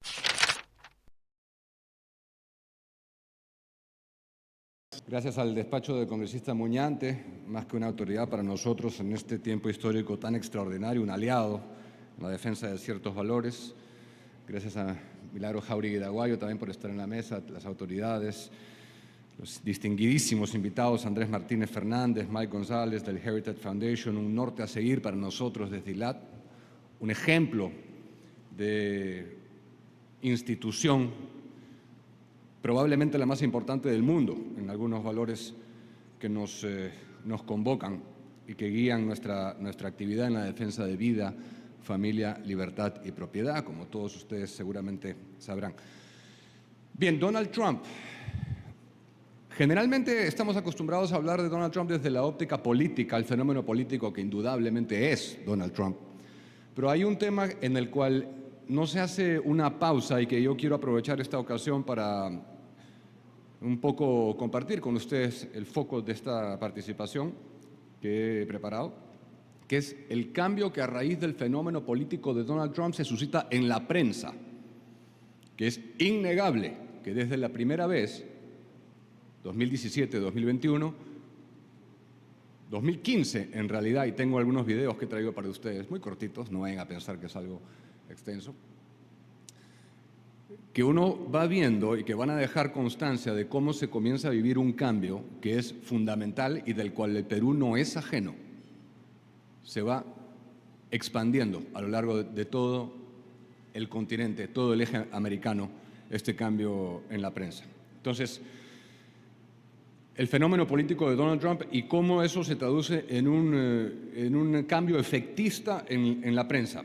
[SPEAKER 6] Gracias al despacho del congresista Muñante, más que una autoridad para nosotros en este tiempo histórico tan extraordinario, un aliado en la defensa de ciertos valores. Gracias a Milagro Jáuregui de Aguayo también por estar en la mesa, las autoridades, los distinguidísimos invitados, Andrés Martínez Fernández, Mike González del Heritage Foundation, un norte a seguir para nosotros desde ILAT, un ejemplo de institución, probablemente la más importante del mundo en algunos valores que nos convocan y que guían nuestra actividad en la defensa de vida, familia, libertad y propiedad, como todos ustedes seguramente sabrán. Bien, Donald Trump. Generalmente estamos acostumbrados a hablar de Donald Trump desde la óptica política, el fenómeno político que indudablemente es Donald Trump. Pero hay un tema en el cual no se hace una pausa y que yo quiero aprovechar esta ocasión para un poco compartir con ustedes el foco de esta participación que he preparado, que es el cambio que a raíz del fenómeno político de Donald Trump se suscita en la prensa, que es innegable que desde la primera vez, 2017, 2021, 2015 en realidad, y tengo algunos videos que he traído para ustedes, muy cortitos, no vayan a pensar que es algo extenso, que uno va viendo y que van a dejar constancia de cómo se comienza a vivir un cambio que es fundamental y del cual el Perú no es ajeno. Se va expandiendo a lo largo de todo el continente, todo el eje americano, este cambio en la prensa. Entonces, el fenómeno político de Donald Trump y cómo eso se traduce en un cambio efectista en la prensa.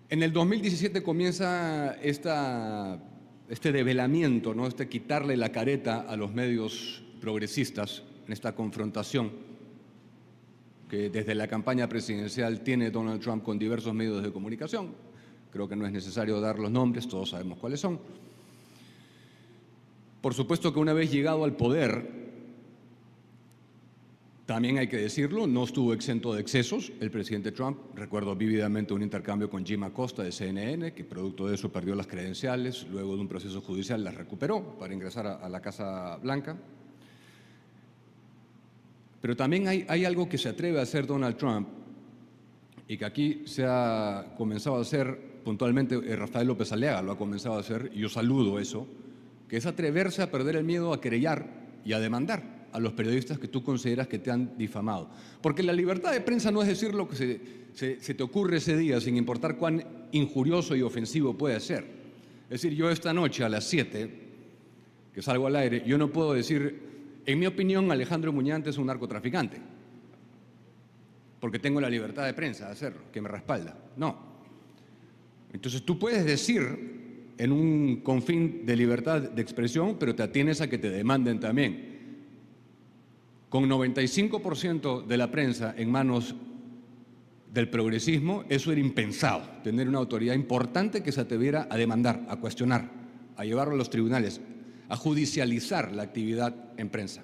[SPEAKER 6] En el 2017 comienza este develamiento, ¿no? Quitarle la careta a los medios progresistas en esta confrontación que desde la campaña presidencial tiene Donald Trump con diversos medios de comunicación. Creo que no es necesario dar los nombres, todos sabemos cuáles son. Por supuesto que una vez llegado al poder, también hay que decirlo, no estuvo exento de excesos. El presidente Trump, recuerdo vívidamente un intercambio con Jim Acosta de CNN, que producto de eso perdió las credenciales, luego de un proceso judicial las recuperó para ingresar a la Casa Blanca. Pero también hay algo que se atreve a hacer Donald Trump y que aquí se ha comenzado a hacer puntualmente, Rafael López Aliaga lo ha comenzado a hacer, y yo saludo eso, que es atreverse a perder el miedo a querellar y a demandar a los periodistas que tú consideras que te han difamado. Porque la libertad de prensa no es decir lo que se te ocurre ese día, sin importar cuán injurioso y ofensivo puede ser. Es decir, yo esta noche a las 7, que salgo al aire, yo no puedo decir, en mi opinión, Alejandro Muñante es un narcotraficante, porque tengo la libertad de prensa de hacerlo, que me respalda. No. Entonces tú puedes decir en un confín de libertad de expresión, pero te atienes a que te demanden también. Con 95% de la prensa en manos del progresismo, eso era impensado, tener una autoridad importante que se atreviera a demandar, a cuestionar, a llevarlo a los tribunales, a judicializar la actividad en prensa.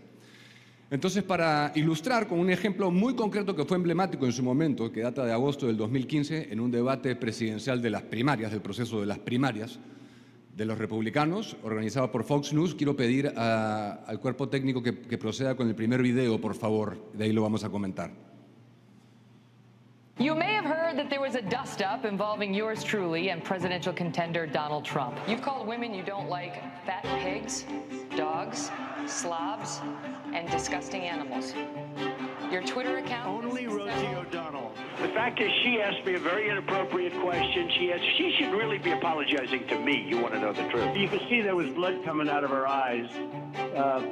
[SPEAKER 6] Entonces, para ilustrar con un ejemplo muy concreto que fue emblemático en su momento, que data de agosto del 2015, en un debate presidencial de las primarias, del proceso de las primarias de los republicanos, organizado por Fox News, quiero pedir al cuerpo técnico que proceda con el primer video, por favor, de ahí lo vamos a comentar.
[SPEAKER 7] You may have heard that there was a dust-up involving yours truly and presidential contender Donald Trump. You've called women you don't like fat pigs, dogs, slobs, and disgusting animals. Your Twitter account...
[SPEAKER 8] Only Rosie O'Donnell. The fact is, she asked me a very inappropriate question. She should really be apologizing to me. You want to know the truth. You could see there was blood coming out of her eyes,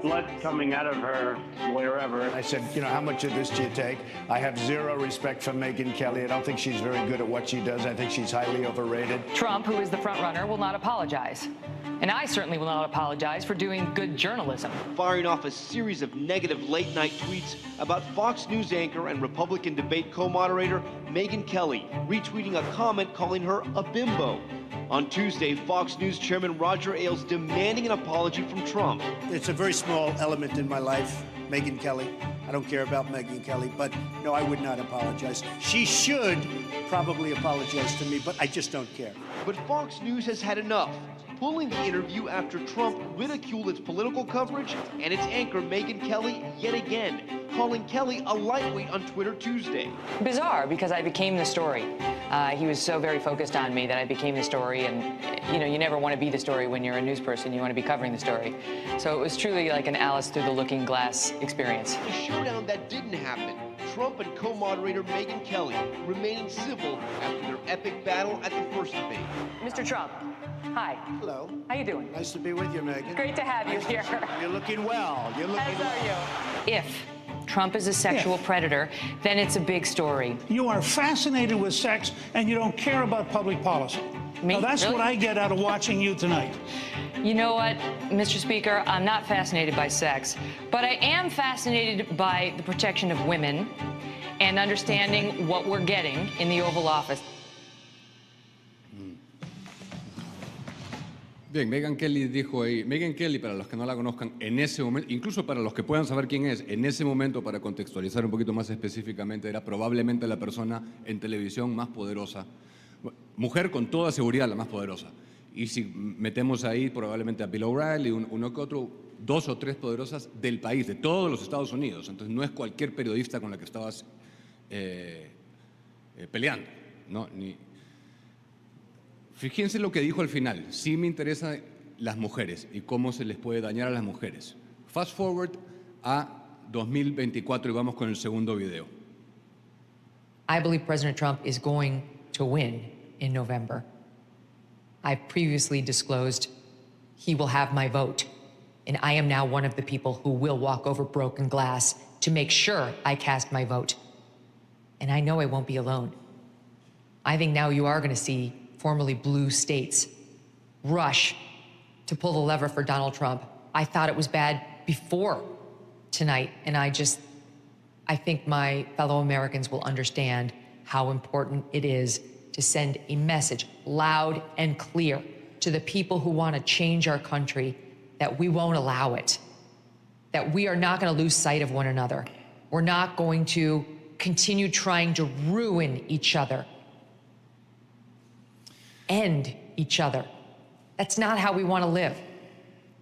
[SPEAKER 8] blood coming out of her wherever. I said, you know, how much of this do you take? I have zero respect for Megyn Kelly. I don't think she's very good at what she does. I think she's highly overrated.
[SPEAKER 7] Trump, who is the front runner, will not apologize. And I certainly will not apologize for doing good journalism.
[SPEAKER 9] Firing off a series of negative late-night tweets about Fox News anchor and Republican debate co-moderator Megyn Kelly, retweeting a comment calling her a bimbo. On Tuesday, Fox News chairman Roger Ailes demanding an apology from Trump.
[SPEAKER 8] It's a very small element in my life, Megyn Kelly. I don't care about Megyn Kelly, but no, I would not apologize. She should probably apologize to me, but I just don't care.
[SPEAKER 9] But Fox News has had enough, pulling the interview after Trump ridiculed its political coverage and its anchor Megyn Kelly yet again, calling Kelly a lightweight on Twitter Tuesday.
[SPEAKER 7] Bizarre, because I became the story. He was so very focused on me that I became the story, and you know, you never want to be the story when you're a news person. You want to be covering the story. So it was truly like an Alice through the looking glass experience.
[SPEAKER 9] A showdown that didn't happen. Trump and co-moderator Megyn Kelly remaining civil after their epic battle at the first debate.
[SPEAKER 7] Mr. Trump, hi.
[SPEAKER 8] Hello.
[SPEAKER 7] How you doing?
[SPEAKER 8] Nice to be with you, Megyn.
[SPEAKER 7] Great to have you here.
[SPEAKER 8] You're looking well. You're looking
[SPEAKER 7] As
[SPEAKER 8] well.
[SPEAKER 7] are you. If Trump is a sexual predator, then it's a big story.
[SPEAKER 10] You are fascinated with sex and you don't care about public policy.
[SPEAKER 7] Me?
[SPEAKER 10] Now, that's
[SPEAKER 7] Really?
[SPEAKER 10] what I get out of watching you tonight.
[SPEAKER 7] You know what, Mr. Speaker, I'm not fascinated by sex, but I am fascinated by the protection of women and understanding what we're getting in the Oval Office.
[SPEAKER 6] Bien, Megyn Kelly dijo ahí, Megyn Kelly, para los que no la conozcan, en ese momento, incluso para los que puedan saber quién es, en ese momento, para contextualizar un poquito más específicamente, era probablemente la persona en televisión más poderosa, mujer con toda seguridad la más poderosa. Y si metemos ahí probablemente a Bill O'Reilly, uno que otro, 2 o 3 poderosas del país, de todos los Estados Unidos. Entonces no es cualquier periodista con la que estabas peleando, ¿no? Fíjense lo que dijo al final. Sí me interesan las mujeres y cómo se les puede dañar a las mujeres. Fast forward a 2024 y vamos con el segundo video.
[SPEAKER 7] I believe President Trump is going to win in November. I previously disclosed he will have my vote, and I am now one of the people who will walk over broken glass to make sure I cast my vote. And I know I won't be alone. I think now you are going to see formerly blue states rush to pull the lever for Donald Trump. I thought it was bad before tonight, and I think my fellow Americans will understand how important it is to send a message loud and clear to the people who want to change our country that we won't allow it, that we are not going to lose sight of one another. We're not going to continue trying to ruin each other, end each other. That's not how we want to live.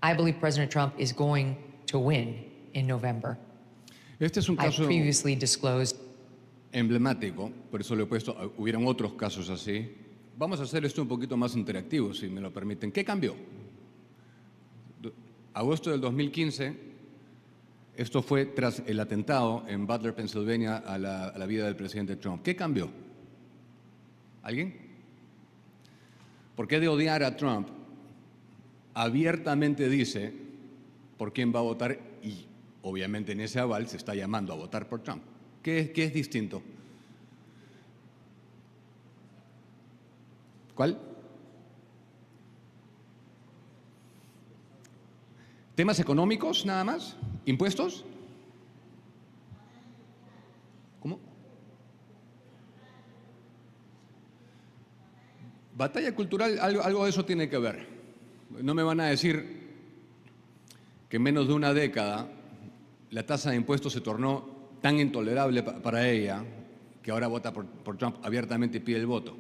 [SPEAKER 7] I believe President Trump is going to win in November.
[SPEAKER 6] Este es un caso
[SPEAKER 7] I previously disclosed.
[SPEAKER 6] Emblemático, por eso lo he puesto, hubieron otros casos así. Vamos a hacer esto un poquito más interactivo, si me lo permiten. ¿Qué cambió? Agosto del 2015, esto fue tras el atentado en Butler, Pensilvania, a la vida del presidente Trump. ¿Qué cambió? ¿Alguien? ¿Por qué de odiar a Trump abiertamente dice por quién va a votar y obviamente en ese aval se está llamando a votar por Trump? ¿Qué es distinto? ¿Cuál? ¿Temas económicos nada más? ¿Impuestos? ¿Cómo? Batalla cultural, algo de eso tiene que ver. No me van a decir que en menos de una década la tasa de impuestos se tornó tan intolerable para ella que ahora vota por Trump abiertamente y pide el voto.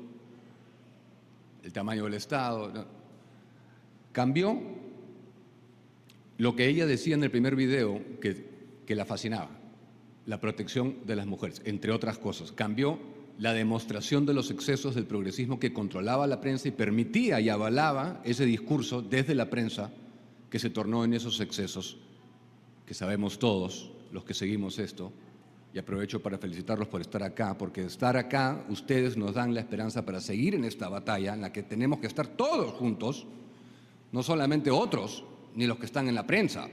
[SPEAKER 6] El tamaño del Estado. ¿No? Cambió lo que ella decía en el primer video que la fascinaba, la protección de las mujeres, entre otras cosas. Cambió la demostración de los excesos del progresismo que controlaba la prensa y permitía y avalaba ese discurso desde la prensa que se tornó en esos excesos que sabemos todos los que seguimos esto. Y aprovecho para felicitarlos por estar acá, porque estar acá, ustedes nos dan la esperanza para seguir en esta batalla en la que tenemos que estar todos juntos, no solamente otros, ni los que están en la prensa.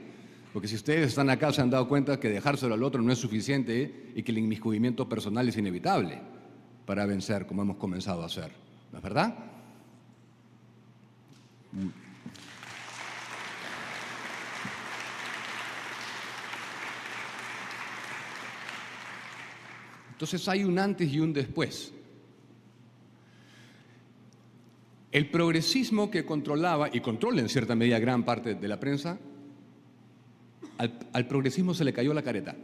[SPEAKER 6] Porque si ustedes están acá se han dado cuenta que dejárselo al otro no es suficiente y que el inmiscuimiento personal es inevitable para vencer como hemos comenzado a hacer. ¿No es verdad? Entonces hay un antes y un después. El progresismo que controlaba y controla en cierta medida gran parte de la prensa, al progresismo se le cayó la careta.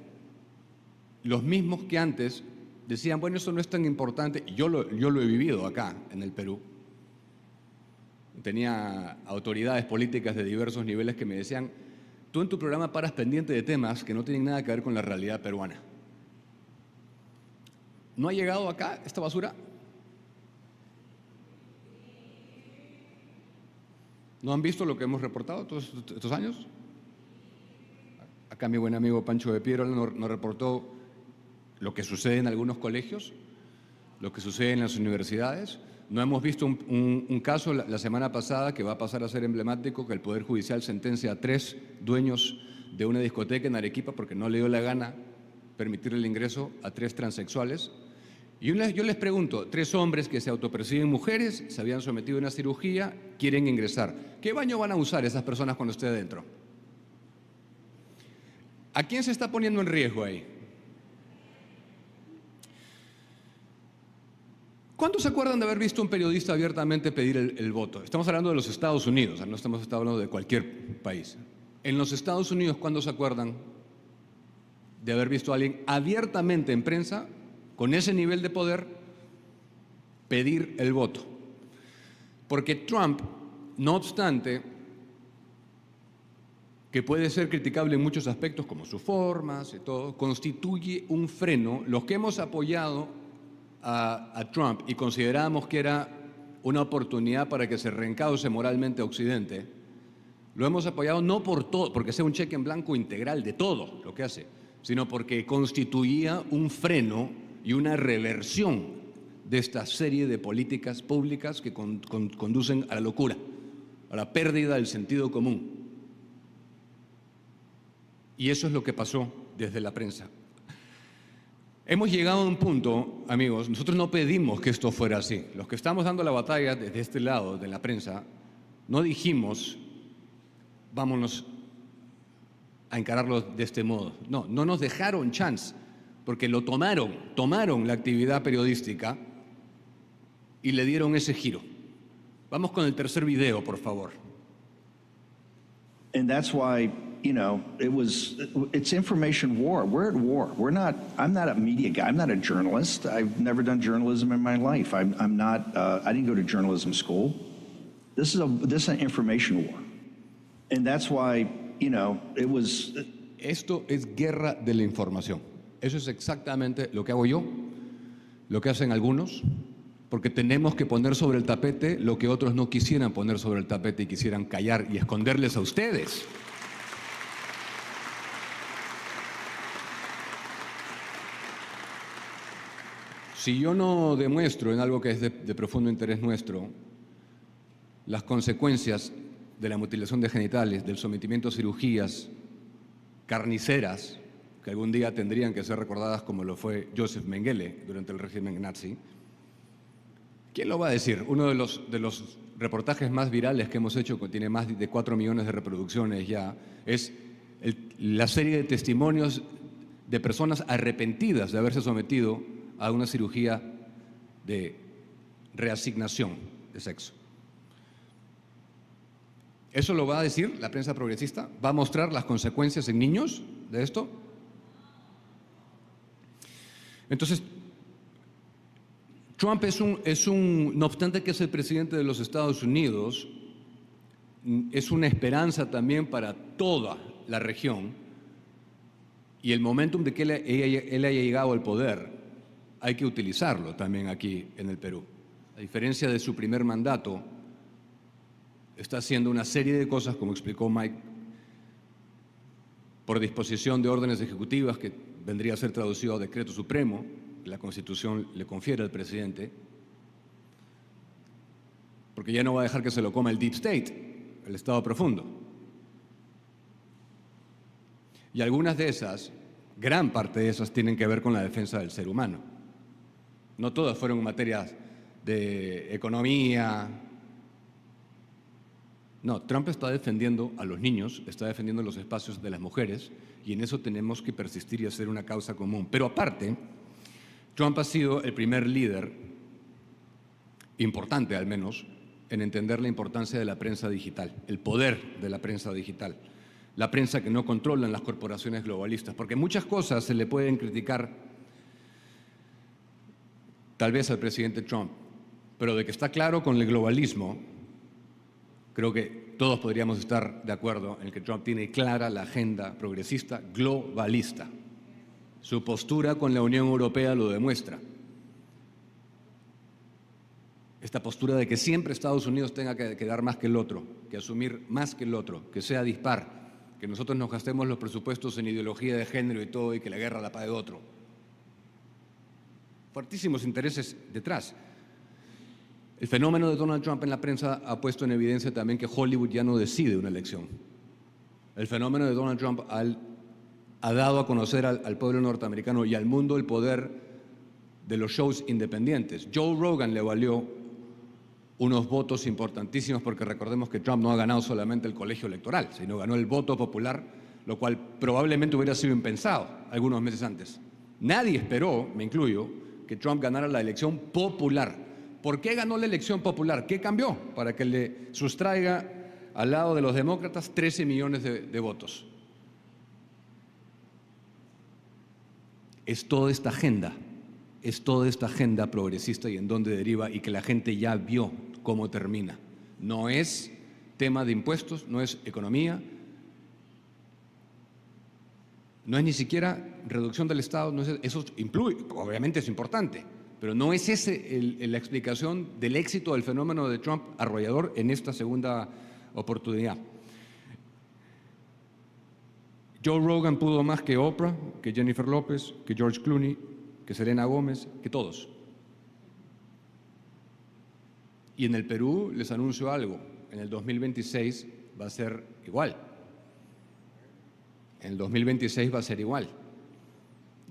[SPEAKER 6] Los mismos que antes decían, bueno, eso no es tan importante. Yo lo he vivido acá en el Perú. Tenía autoridades políticas de diversos niveles que me decían, tú en tu programa paras pendiente de temas que no tienen nada que ver con la realidad peruana. ¿No ha llegado acá esta basura? ¿No han visto lo que hemos reportado todos estos años? Acá mi buen amigo Pancho de Piero nos reportó lo que sucede en algunos colegios, lo que sucede en las universidades. No hemos visto un caso la semana pasada que va a pasar a ser emblemático, que el Poder Judicial sentencia a 3 dueños de una discoteca en Arequipa porque no le dio la gana permitir el ingreso a 3 transexuales. Y yo les pregunto, 3 hombres que se autoperciben mujeres, se habían sometido a una cirugía, quieren ingresar. ¿Qué baño van a usar esas personas cuando esté adentro? ¿A quién se está poniendo en riesgo ahí? ¿Cuántos se acuerdan de haber visto a un periodista abiertamente pedir el voto? Estamos hablando de los Estados Unidos, no estamos hablando de cualquier país. En los Estados Unidos, ¿cuántos se acuerdan de haber visto a alguien abiertamente en prensa, con ese nivel de poder, pedir el voto? Porque Trump, no obstante, que puede ser criticable en muchos aspectos, como sus formas y todo, constituye un freno. Los que hemos apoyado a Trump y considerábamos que era una oportunidad para que se reencauce moralmente a Occidente, lo hemos apoyado no por todo, porque sea un cheque en blanco integral de todo lo que hace, sino porque constituía un freno y una reversión de esta serie de políticas públicas que conducen a la locura, a la pérdida del sentido común. Y eso es lo que pasó desde la prensa. Hemos llegado a un punto, amigos, nosotros no pedimos que esto fuera así. Los que estamos dando la batalla desde este lado de la prensa, no dijimos, vámonos a encararlo de este modo. No, no nos dejaron chance, porque lo tomaron la actividad periodística y le dieron ese giro. Vamos con el tercer video, por favor.
[SPEAKER 11] And that's why, you know, it's information war. We're at war. I'm not a media guy. I'm not a journalist. I've never done journalism in my life. I didn't go to journalism school. This is an information war. And that's why, you know,
[SPEAKER 6] Esto es guerra de la información. Eso es exactamente lo que hago yo, lo que hacen algunos, porque tenemos que poner sobre el tapete lo que otros no quisieran poner sobre el tapete y quisieran callar y esconderles a ustedes. Si yo no demuestro en algo que es de profundo interés nuestro las consecuencias de la mutilación de genitales, del sometimiento a cirugías carniceras, que algún día tendrían que ser recordadas como lo fue Joseph Mengele durante el régimen nazi, ¿quién lo va a decir? Uno de los reportajes más virales que hemos hecho, que tiene más de 4 millones de reproducciones ya, es la serie de testimonios de personas arrepentidas de haberse sometido a una cirugía de reasignación de sexo. ¿Eso lo va a decir la prensa progresista? ¿Va a mostrar las consecuencias en niños de esto? Entonces, Trump no obstante que es el presidente de los Estados Unidos, es una esperanza también para toda la región, y el momentum de que él haya llegado al poder hay que utilizarlo también aquí en el Perú. A diferencia de su primer mandato, está haciendo una serie de cosas, como explicó Mike, por disposición de órdenes ejecutivas que vendría a ser traducido a decreto supremo, que la Constitución le confiere al presidente, porque ya no va a dejar que se lo coma el Deep State, el Estado profundo. Y algunas de esas, gran parte de esas, tienen que ver con la defensa del ser humano. No todas fueron materias de economía. No, Trump está defendiendo a los niños, está defendiendo los espacios de las mujeres, y en eso tenemos que persistir y hacer una causa común. Pero aparte, Trump ha sido el primer líder, importante al menos, en entender la importancia de la prensa digital, el poder de la prensa digital, la prensa que no controlan las corporaciones globalistas, porque muchas cosas se le pueden criticar tal vez al presidente Trump, pero de que está claro con el globalismo, creo que todos podríamos estar de acuerdo en que Trump tiene clara la agenda progresista globalista. Su postura con la Unión Europea lo demuestra. Esta postura de que siempre Estados Unidos tenga que dar más que el otro, que asumir más que el otro, que sea dispar, que nosotros nos gastemos los presupuestos en ideología de género y todo, y que la guerra la pague otro. Fuertísimos intereses detrás. El fenómeno de Donald Trump en la prensa ha puesto en evidencia también que Hollywood ya no decide una elección. El fenómeno de Donald Trump ha dado a conocer al pueblo norteamericano y al mundo el poder de los shows independientes. Joe Rogan le valió unos votos importantísimos, porque recordemos que Trump no ha ganado solamente el colegio electoral, sino ganó el voto popular, lo cual probablemente hubiera sido impensado algunos meses antes. Nadie esperó, me incluyo, que Trump ganara la elección popular. ¿Por qué ganó la elección popular? ¿Qué cambió para que le sustraiga al lado de los demócratas 13 millones de votos? Es toda esta agenda progresista y en dónde deriva, y que la gente ya vio cómo termina. No es tema de impuestos, no es economía, no es ni siquiera reducción del Estado, no es, eso obviamente es importante, pero no es ese la explicación del éxito del fenómeno de Trump arrollador en esta segunda oportunidad. Joe Rogan pudo más que Oprah, que Jennifer López, que George Clooney, que Selena Gómez, que todos. Y en el Perú les anuncio algo, en el 2026 va a ser igual. En el 2026 va a ser igual.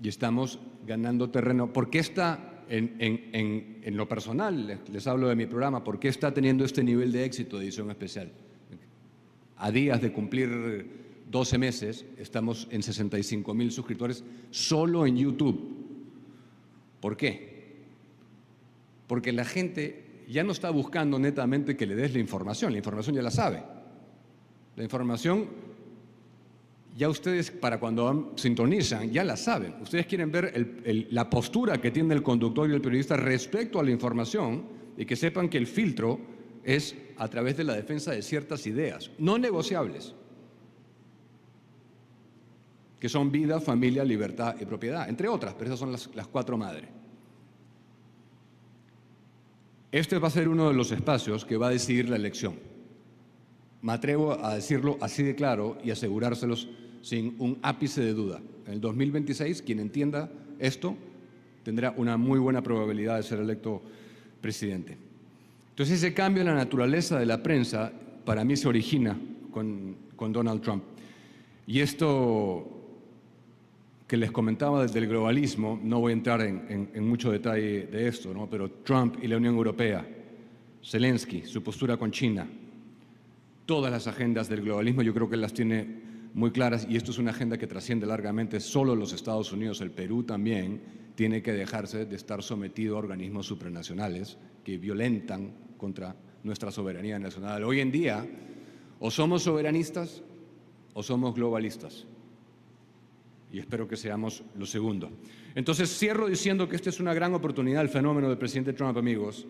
[SPEAKER 6] Y estamos ganando terreno. ¿Por qué está, en lo personal, les hablo de mi programa, por qué está teniendo este nivel de éxito de Edición Especial? A días de cumplir 12 meses, estamos en 65,000 suscriptores solo en YouTube. ¿Por qué? Porque la gente ya no está buscando netamente que le des la información ya la sabe. La información, ya ustedes para cuando sintonizan, ya la saben. Ustedes quieren ver la postura que tiene el conductor y el periodista respecto a la información y que sepan que el filtro es a través de la defensa de ciertas ideas, no negociables, que son vida, familia, libertad y propiedad, entre otras, pero esas son las cuatro madres. Este va a ser uno de los espacios que va a decidir la elección. Me atrevo a decirlo así de claro y asegurárselos sin un ápice de duda. En el 2026, quien entienda esto tendrá una muy buena probabilidad de ser electo presidente. Entonces, ese cambio en la naturaleza de la prensa para mí se origina con Donald Trump. Y esto que les comentaba desde el globalismo, no voy a entrar en mucho detalle de esto, ¿no? Pero Trump y la Unión Europea, Zelensky, su postura con China, todas las agendas del globalismo yo creo que las tiene muy claras, y esto es una agenda que trasciende largamente solo los Estados Unidos. El Perú también tiene que dejarse de estar sometido a organismos supranacionales que violentan contra nuestra soberanía nacional. Hoy en día, o somos soberanistas o somos globalistas. Y espero que seamos lo segundo. Entonces, cierro diciendo que esta es una gran oportunidad, el fenómeno del presidente Trump, amigos,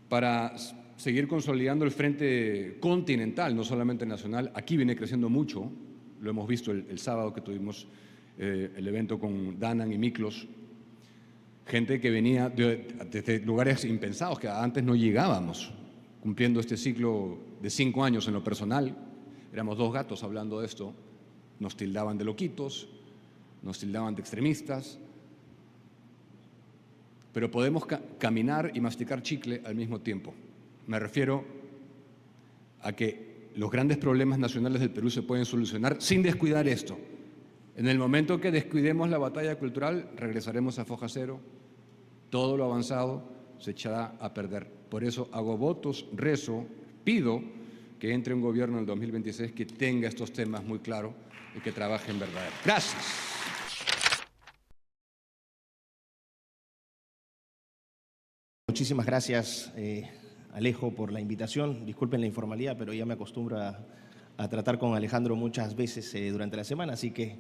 [SPEAKER 6] para seguir consolidando el frente continental, no solamente nacional. Aquí viene creciendo mucho, lo hemos visto el sábado que tuvimos el evento con Danan y Miklos, gente que venía desde lugares impensados, que antes no llegábamos, cumpliendo este ciclo de 5 años en lo personal. Éramos 2 gatos hablando de esto, nos tildaban de loquitos, nos tildaban de extremistas, pero podemos caminar y masticar chicle al mismo tiempo. Me refiero a que los grandes problemas nacionales del Perú se pueden solucionar sin descuidar esto. En el momento que descuidemos la batalla cultural, regresaremos a foja cero, todo lo avanzado se echará a perder. Por eso hago votos, rezo, pido que entre un gobierno en el 2026 que tenga estos temas muy claros y que trabaje en verdad. Gracias.
[SPEAKER 12] Muchísimas gracias, Alejo, por la invitación. Disculpen la informalidad, pero ya me acostumbro a tratar con Alejandro muchas veces durante la semana, así que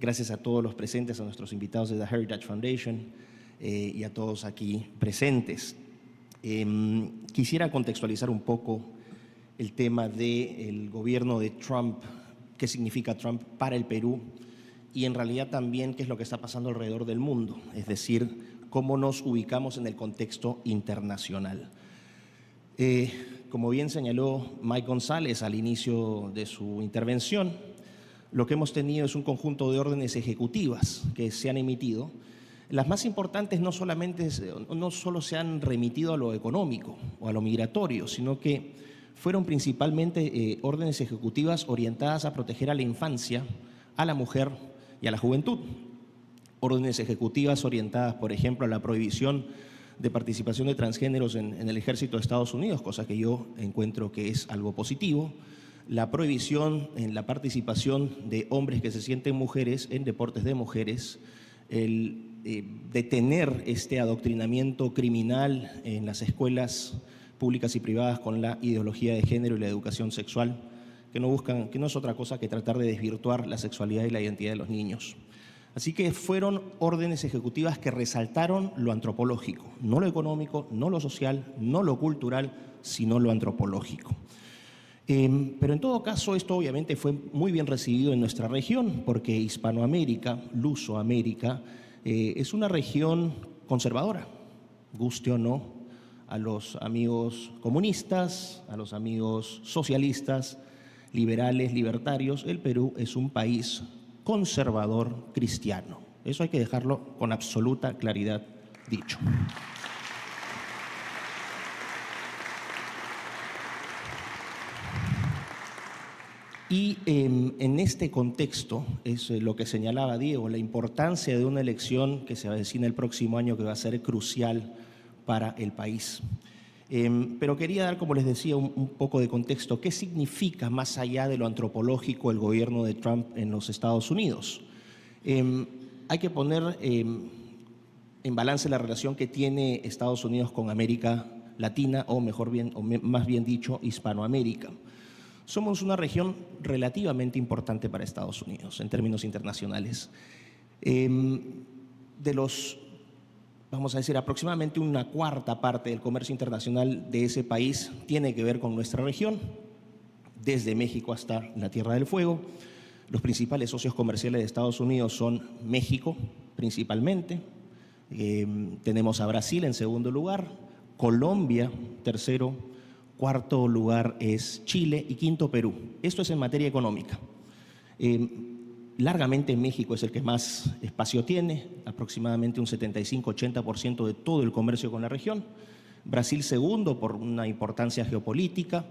[SPEAKER 12] gracias a todos los presentes, a nuestros invitados de The Heritage Foundation y a todos aquí presentes. Quisiera contextualizar un poco el tema del gobierno de Trump, qué significa Trump para el Perú y en realidad también qué es lo que está pasando alrededor del mundo, es decir, cómo nos ubicamos en el contexto internacional. Como bien señaló Mike González al inicio de su intervención, lo que hemos tenido es un conjunto de órdenes ejecutivas que se han emitido. Las más importantes no solo se han remitido a lo económico o a lo migratorio, sino que fueron principalmente órdenes ejecutivas orientadas a proteger a la infancia, a la mujer y a la juventud. Órdenes ejecutivas orientadas, por ejemplo, a la prohibición de participación de transgéneros en el ejército de Estados Unidos, cosa que yo encuentro que es algo positivo. La prohibición en la participación de hombres que se sienten mujeres en deportes de mujeres, el detener este adoctrinamiento criminal en las escuelas públicas y privadas con la ideología de género y la educación sexual, que no es otra cosa que tratar de desvirtuar la sexualidad y la identidad de los niños. Así que fueron órdenes ejecutivas que resaltaron lo antropológico, no lo económico, no lo social, no lo cultural, sino lo antropológico. Pero en todo caso, esto obviamente fue muy bien recibido en nuestra región, porque Hispanoamérica, Lusoamérica, es una región conservadora, guste o no, a los amigos comunistas, a los amigos socialistas, liberales, libertarios. El Perú es un país conservador cristiano. Eso hay que dejarlo con absoluta claridad dicho. Y en este contexto es lo que señalaba Diego, la importancia de una elección que se avecina el próximo año, que va a ser crucial para el país. Pero quería dar, como les decía, un poco de contexto. ¿Qué significa, más allá de lo antropológico, el gobierno de Trump en los Estados Unidos? Hay que poner en balance la relación que tiene Estados Unidos con América Latina, o más bien dicho, Hispanoamérica. Somos una región relativamente importante para Estados Unidos en términos internacionales. De los, vamos a decir, aproximadamente una cuarta parte del comercio internacional de ese país tiene que ver con nuestra región, desde México hasta la Tierra del Fuego. Los principales socios comerciales de Estados Unidos son México, principalmente. Tenemos a Brasil en segundo lugar, Colombia, tercero. Cuarto lugar es Chile y quinto Perú. Esto es en materia económica. Largamente México es el que más espacio tiene, aproximadamente un 75-80% de todo el comercio con la región. Brasil segundo por una importancia geopolítica,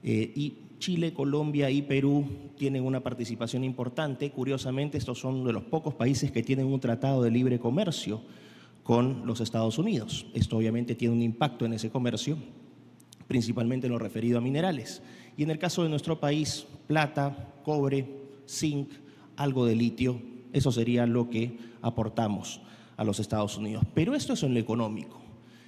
[SPEAKER 12] y Chile, Colombia y Perú tienen una participación importante. Curiosamente, estos son de los pocos países que tienen un tratado de libre comercio con los Estados Unidos. Esto obviamente tiene un impacto en ese comercio, principalmente en lo referido a minerales. Y en el caso de nuestro país, plata, cobre, zinc, algo de litio, eso sería lo que aportamos a los Estados Unidos. Pero esto es en lo económico.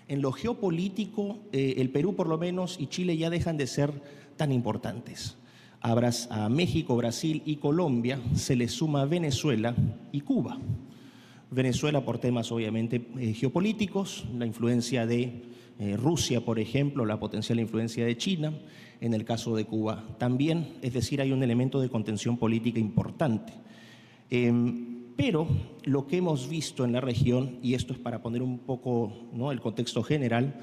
[SPEAKER 12] En lo geopolítico, el Perú por lo menos y Chile ya dejan de ser tan importantes. A México, Brasil y Colombia se les suma Venezuela y Cuba. Venezuela por temas obviamente geopolíticos, la influencia de Rusia, por ejemplo, la potencial influencia de China, en el caso de Cuba también, es decir, hay un elemento de contención política importante. Pero lo que hemos visto en la región, y esto es para poner un poco, ¿no?, el contexto general,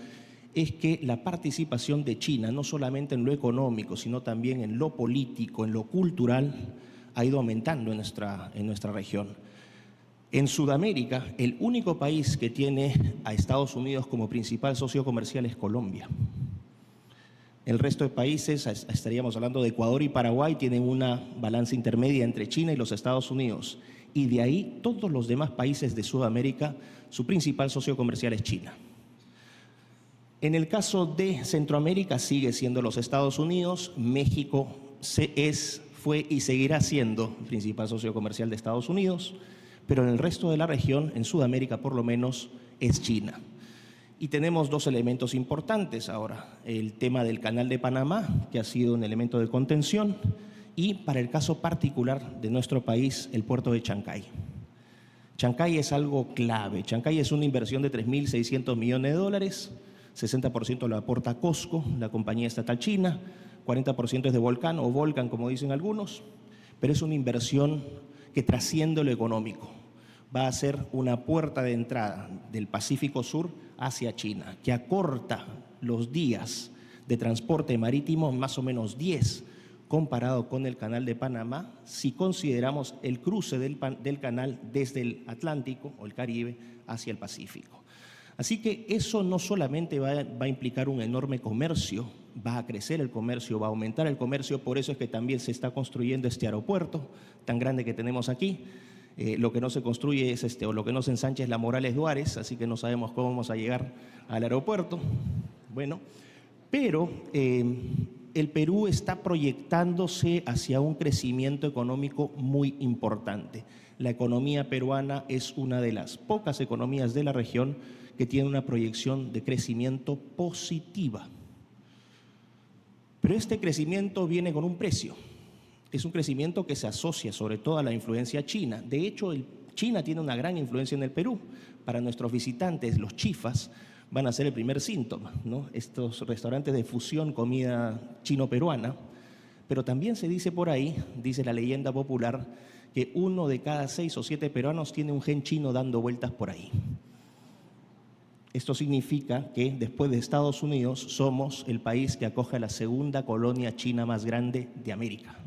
[SPEAKER 12] es que la participación de China, no solamente en lo económico, sino también en lo político, en lo cultural, ha ido aumentando en nuestra región. En Sudamérica, el único país que tiene a Estados Unidos como principal socio comercial es Colombia. El resto de países, estaríamos hablando de Ecuador y Paraguay, tienen una balanza intermedia entre China y los Estados Unidos. Y de ahí, todos los demás países de Sudamérica, su principal socio comercial es China. En el caso de Centroamérica, sigue siendo los Estados Unidos. México fue y seguirá siendo el principal socio comercial de Estados Unidos. Pero en el resto de la región, en Sudamérica por lo menos, es China. Y tenemos dos elementos importantes ahora. El tema del Canal de Panamá, que ha sido un elemento de contención, y para el caso particular de nuestro país, el puerto de Chancay. Chancay es algo clave. Chancay es una inversión de 3.600 millones de dólares, 60% lo aporta COSCO, la compañía estatal china, 40% es de Volcan, o Volcan como dicen algunos, pero es una inversión que trasciende lo económico. Va a ser una puerta de entrada del Pacífico Sur hacia China, que acorta los días de transporte marítimo más o menos 10, comparado con el Canal de Panamá, si consideramos el cruce del canal desde el Atlántico o el Caribe hacia el Pacífico. Así que eso no solamente va a implicar un enorme comercio, va a crecer el comercio, va a aumentar el comercio, por eso es que también se está construyendo este aeropuerto tan grande que tenemos aquí. Lo que no se construye es o lo que no se ensancha es la Morales Duárez, así que no sabemos cómo vamos a llegar al aeropuerto. Bueno, pero el Perú está proyectándose hacia un crecimiento económico muy importante. La economía peruana es una de las pocas economías de la región que tiene una proyección de crecimiento positiva. Pero este crecimiento viene con un precio. Es un crecimiento que se asocia sobre todo a la influencia china. De hecho, el China tiene una gran influencia en el Perú. Para nuestros visitantes, los chifas van a ser el primer síntoma, ¿no? Estos restaurantes de fusión, comida chino-peruana. Pero también se dice por ahí, dice la leyenda popular, que 1 de cada 6 o 7 peruanos tiene un gen chino dando vueltas por ahí. Esto significa que después de Estados Unidos somos el país que acoge a la segunda colonia china más grande de América.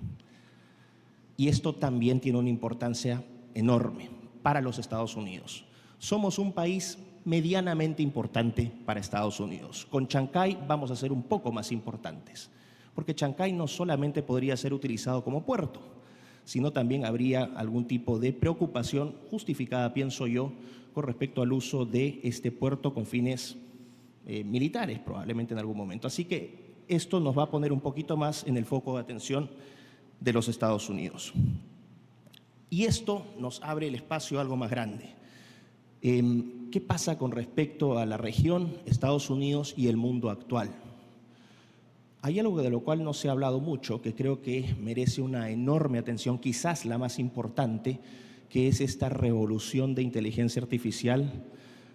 [SPEAKER 12] Y esto también tiene una importancia enorme para los Estados Unidos. Somos un país medianamente importante para Estados Unidos. Con Chancay vamos a ser un poco más importantes, porque Chancay no solamente podría ser utilizado como puerto, sino también habría algún tipo de preocupación justificada, pienso yo, con respecto al uso de este puerto con fines militares, probablemente en algún momento. Así que esto nos va a poner un poquito más en el foco de atención de los Estados Unidos. Y esto nos abre el espacio a algo más grande. ¿Qué pasa con respecto a la región, Estados Unidos y el mundo actual? Hay algo de lo cual no se ha hablado mucho, que creo que merece una enorme atención, quizás la más importante, que es esta revolución de inteligencia artificial,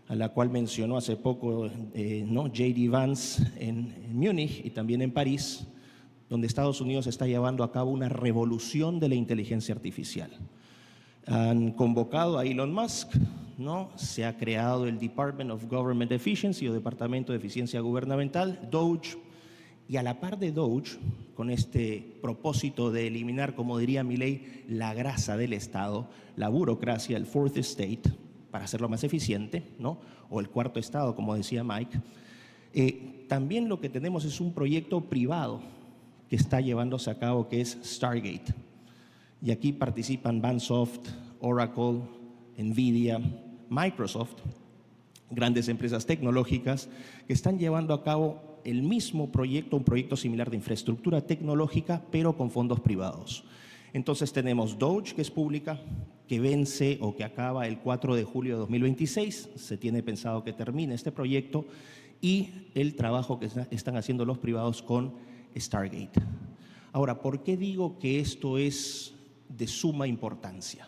[SPEAKER 12] a la cual mencionó hace poco J.D. Vance en Múnich y también en París, donde Estados Unidos está llevando a cabo una revolución de la inteligencia artificial. Han convocado a Elon Musk, ¿no? Se ha creado el Department of Government Efficiency o Departamento de Eficiencia Gubernamental, DOGE, y a la par de DOGE, con este propósito de eliminar, como diría Milei, la grasa del Estado, la burocracia, el fourth estate, para hacerlo más eficiente, ¿no? O el cuarto estado, como decía Mike. También lo que tenemos es un proyecto privado que está llevándose a cabo, que es Stargate. Y aquí participan Bansoft, Oracle, Nvidia, Microsoft, grandes empresas tecnológicas que están llevando a cabo el mismo proyecto, un proyecto similar de infraestructura tecnológica, pero con fondos privados. Entonces tenemos DOGE, que es pública, que vence o que acaba el 4 de julio de 2026. Se tiene pensado que termine este proyecto, y el trabajo que están haciendo los privados con Stargate. Ahora, ¿por qué digo que esto es de suma importancia?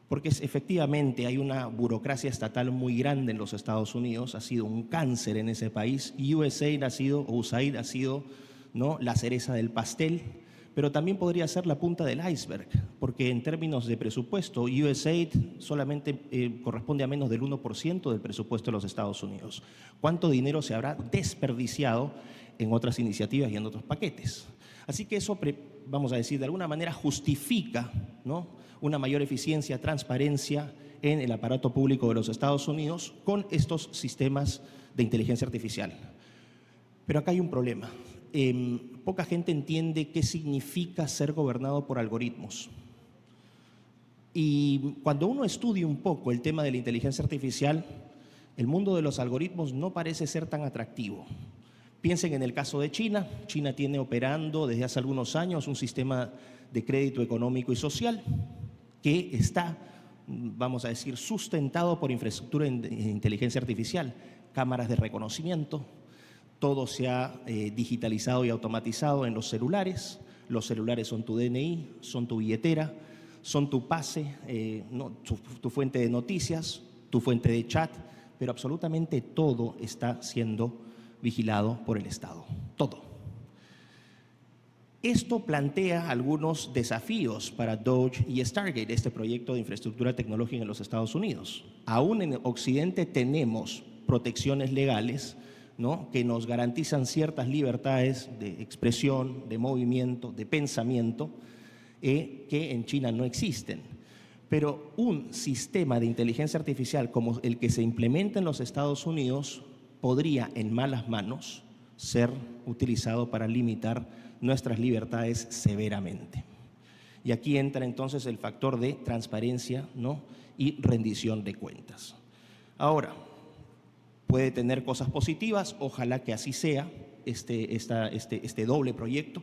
[SPEAKER 12] Porque efectivamente hay una burocracia estatal muy grande en los Estados Unidos, ha sido un cáncer en ese país. USAID ha sido, ¿no?, la cereza del pastel, pero también podría ser la punta del iceberg, porque en términos de presupuesto, USAID solamente corresponde a menos del 1% del presupuesto de los Estados Unidos. ¿Cuánto dinero se habrá desperdiciado en otras iniciativas y en otros paquetes? Así que eso, vamos a decir, de alguna manera justifica, ¿no?, una mayor eficiencia, transparencia en el aparato público de los Estados Unidos con estos sistemas de inteligencia artificial. Pero acá hay un problema. Poca gente entiende qué significa ser gobernado por algoritmos. Y cuando uno estudia un poco el tema de la inteligencia artificial, el mundo de los algoritmos no parece ser tan atractivo. Piensen en el caso de China. China tiene operando desde hace algunos años un sistema de crédito económico y social que está, vamos a decir, sustentado por infraestructura de inteligencia artificial, cámaras de reconocimiento. Todo se ha digitalizado y automatizado en los celulares. Los celulares son tu DNI, son tu billetera, son tu pase, tu fuente de noticias, tu fuente de chat, pero absolutamente todo está siendo vigilado por el Estado, todo. Esto plantea algunos desafíos para DOGE y Stargate, este proyecto de infraestructura tecnológica en los Estados Unidos. Aún en Occidente tenemos protecciones legales, ¿no?, que nos garantizan ciertas libertades de expresión, de movimiento, de pensamiento, que en China no existen. Pero un sistema de inteligencia artificial como el que se implementa en los Estados Unidos podría, en malas manos, ser utilizado para limitar nuestras libertades severamente. Y aquí entra entonces el factor de transparencia, ¿no?, y rendición de cuentas. Ahora, puede tener cosas positivas, ojalá que así sea este doble proyecto,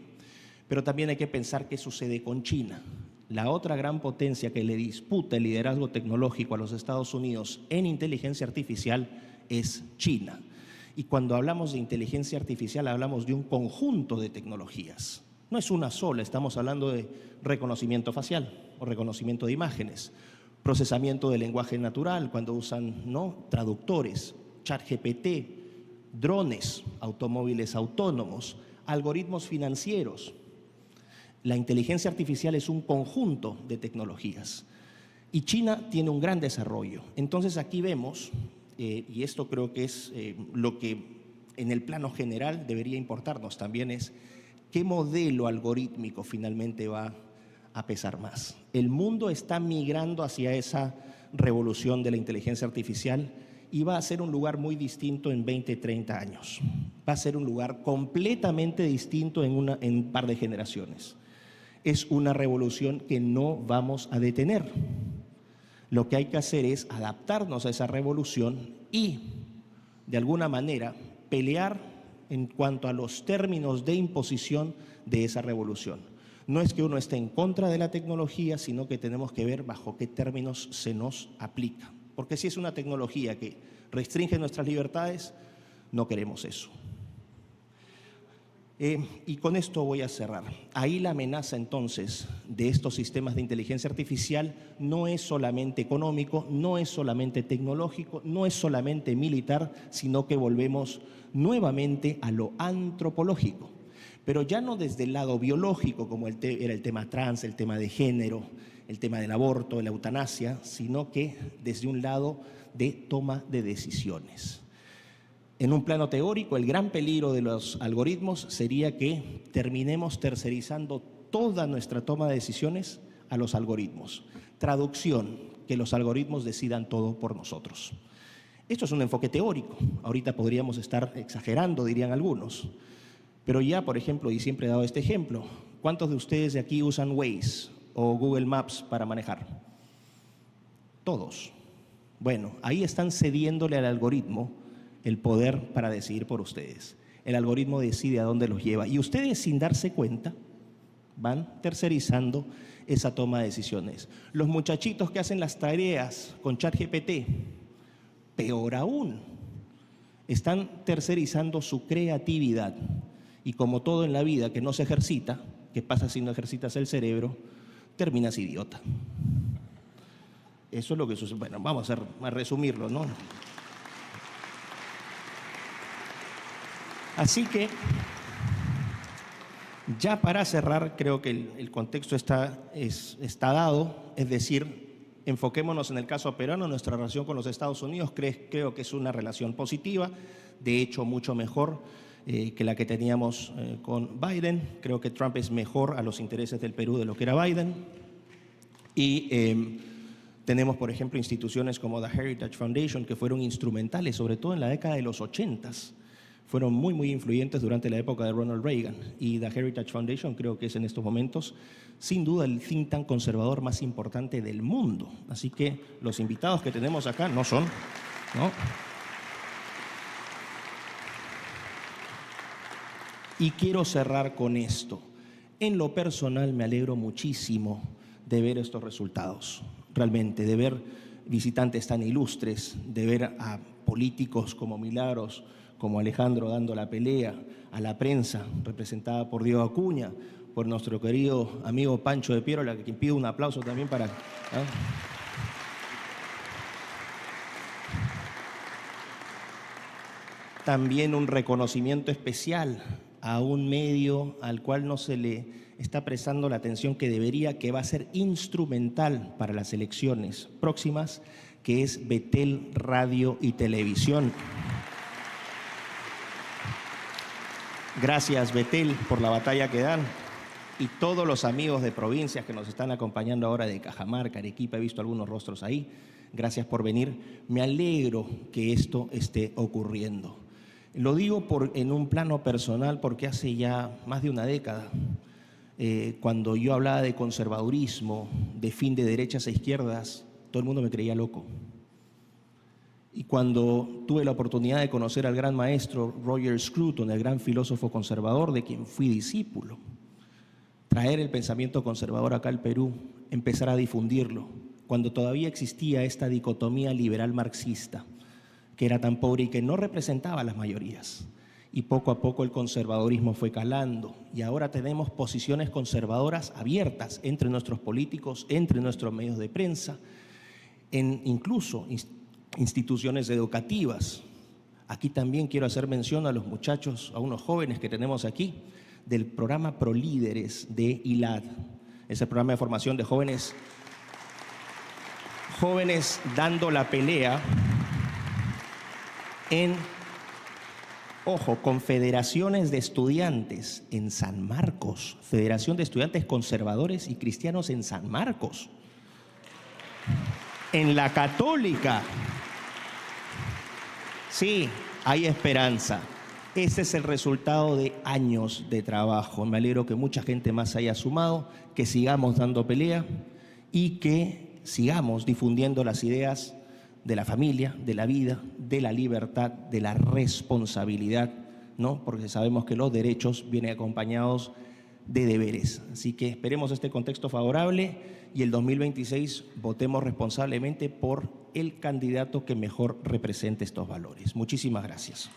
[SPEAKER 12] pero también hay que pensar qué sucede con China. La otra gran potencia que le disputa el liderazgo tecnológico a los Estados Unidos en inteligencia artificial es China. Y cuando hablamos de inteligencia artificial hablamos de un conjunto de tecnologías. No es una sola, estamos hablando de reconocimiento facial o reconocimiento de imágenes, procesamiento del lenguaje natural, cuando usan, ¿no?, traductores, ChatGPT, drones, automóviles autónomos, algoritmos financieros. La inteligencia artificial es un conjunto de tecnologías y China tiene un gran desarrollo. Entonces aquí vemos, y esto creo que es lo que en el plano general debería importarnos también, es qué modelo algorítmico finalmente va a pesar más. El mundo está migrando hacia esa revolución de la inteligencia artificial y va a ser un lugar muy distinto en 20, 30 años. Va a ser un lugar completamente distinto en un par de generaciones. Es una revolución que no vamos a detener. Lo que hay que hacer es adaptarnos a esa revolución y, de alguna manera, pelear en cuanto a los términos de imposición de esa revolución. No es que uno esté en contra de la tecnología, sino que tenemos que ver bajo qué términos se nos aplica. Porque si es una tecnología que restringe nuestras libertades, no queremos eso. Y con esto voy a cerrar. Ahí la amenaza entonces de estos sistemas de inteligencia artificial no es solamente económico, no es solamente tecnológico, no es solamente militar, sino que volvemos nuevamente a lo antropológico. Pero ya no desde el lado biológico, como era el tema trans, el tema de género, el tema del aborto, de la eutanasia, sino que desde un lado de toma de decisiones. En un plano teórico, el gran peligro de los algoritmos sería que terminemos tercerizando toda nuestra toma de decisiones a los algoritmos. Traducción, que los algoritmos decidan todo por nosotros. Esto es un enfoque teórico. Ahorita podríamos estar exagerando, dirían algunos. Pero ya, por ejemplo, y siempre he dado este ejemplo, ¿cuántos de ustedes de aquí usan Waze o Google Maps para manejar? Todos. Bueno, ahí están cediéndole al algoritmo el poder para decidir por ustedes. El algoritmo decide a dónde los lleva y ustedes, sin darse cuenta, van tercerizando esa toma de decisiones. Los muchachitos que hacen las tareas con ChatGPT, peor aún, están tercerizando su creatividad. Y como todo en la vida que no se ejercita, ¿qué pasa si no ejercitas el cerebro? Terminas idiota. Eso es lo que sucede. Bueno, vamos a resumirlo, ¿no? Así que, ya para cerrar, creo que el contexto está dado, es decir, enfoquémonos en el caso peruano, nuestra relación con los Estados Unidos, creo que es una relación positiva, de hecho mucho mejor que la que teníamos con Biden. Creo que Trump es mejor a los intereses del Perú de lo que era Biden. Y tenemos, por ejemplo, instituciones como The Heritage Foundation que fueron instrumentales, sobre todo en la década de los 80s. Fueron muy, muy influyentes durante la época de Ronald Reagan. Y The Heritage Foundation creo que es en estos momentos, sin duda, el think tank conservador más importante del mundo. Así que los invitados que tenemos acá no son, ¿no? Y quiero cerrar con esto. En lo personal me alegro muchísimo de ver estos resultados, realmente, de ver visitantes tan ilustres, de ver a políticos como Milagros, como Alejandro dando la pelea, a la prensa representada por Diego Acuña, por nuestro querido amigo Pancho de Piero, a quien pido un aplauso también para... También un reconocimiento especial a un medio al cual no se le está prestando la atención que debería, que va a ser instrumental para las elecciones próximas, que es Betel Radio y Televisión. Gracias, Betel, por la batalla que dan. Y todos los amigos de provincias que nos están acompañando ahora de Cajamarca, Arequipa, he visto algunos rostros ahí. Gracias por venir. Me alegro que esto esté ocurriendo. Lo digo en un plano personal porque hace ya más de una década, cuando yo hablaba de conservadurismo, de fin de derechas e izquierdas, todo el mundo me creía loco. Y cuando tuve la oportunidad de conocer al gran maestro Roger Scruton, el gran filósofo conservador de quien fui discípulo, traer el pensamiento conservador acá al Perú, empezar a difundirlo, cuando todavía existía esta dicotomía liberal marxista, que era tan pobre y que no representaba a las mayorías. Y poco a poco el conservadurismo fue calando y ahora tenemos posiciones conservadoras abiertas entre nuestros políticos, entre nuestros medios de prensa. en incluso instituciones educativas. Aquí también quiero hacer mención a los muchachos, a unos jóvenes que tenemos aquí, del programa ProLíderes de ILAD. Es el programa de formación de jóvenes dando la pelea en, ojo, confederaciones de estudiantes en San Marcos, Federación de Estudiantes Conservadores y Cristianos en San Marcos, en la Católica. Sí, hay esperanza. Ese es el resultado de años de trabajo. Me alegro que mucha gente más haya sumado, que sigamos dando pelea y que sigamos difundiendo las ideas de la familia, de la vida, de la libertad, de la responsabilidad, ¿no? Porque sabemos que los derechos vienen acompañados de deberes. Así que esperemos este contexto favorable y el 2026 votemos responsablemente por el candidato que mejor represente estos valores. Muchísimas gracias.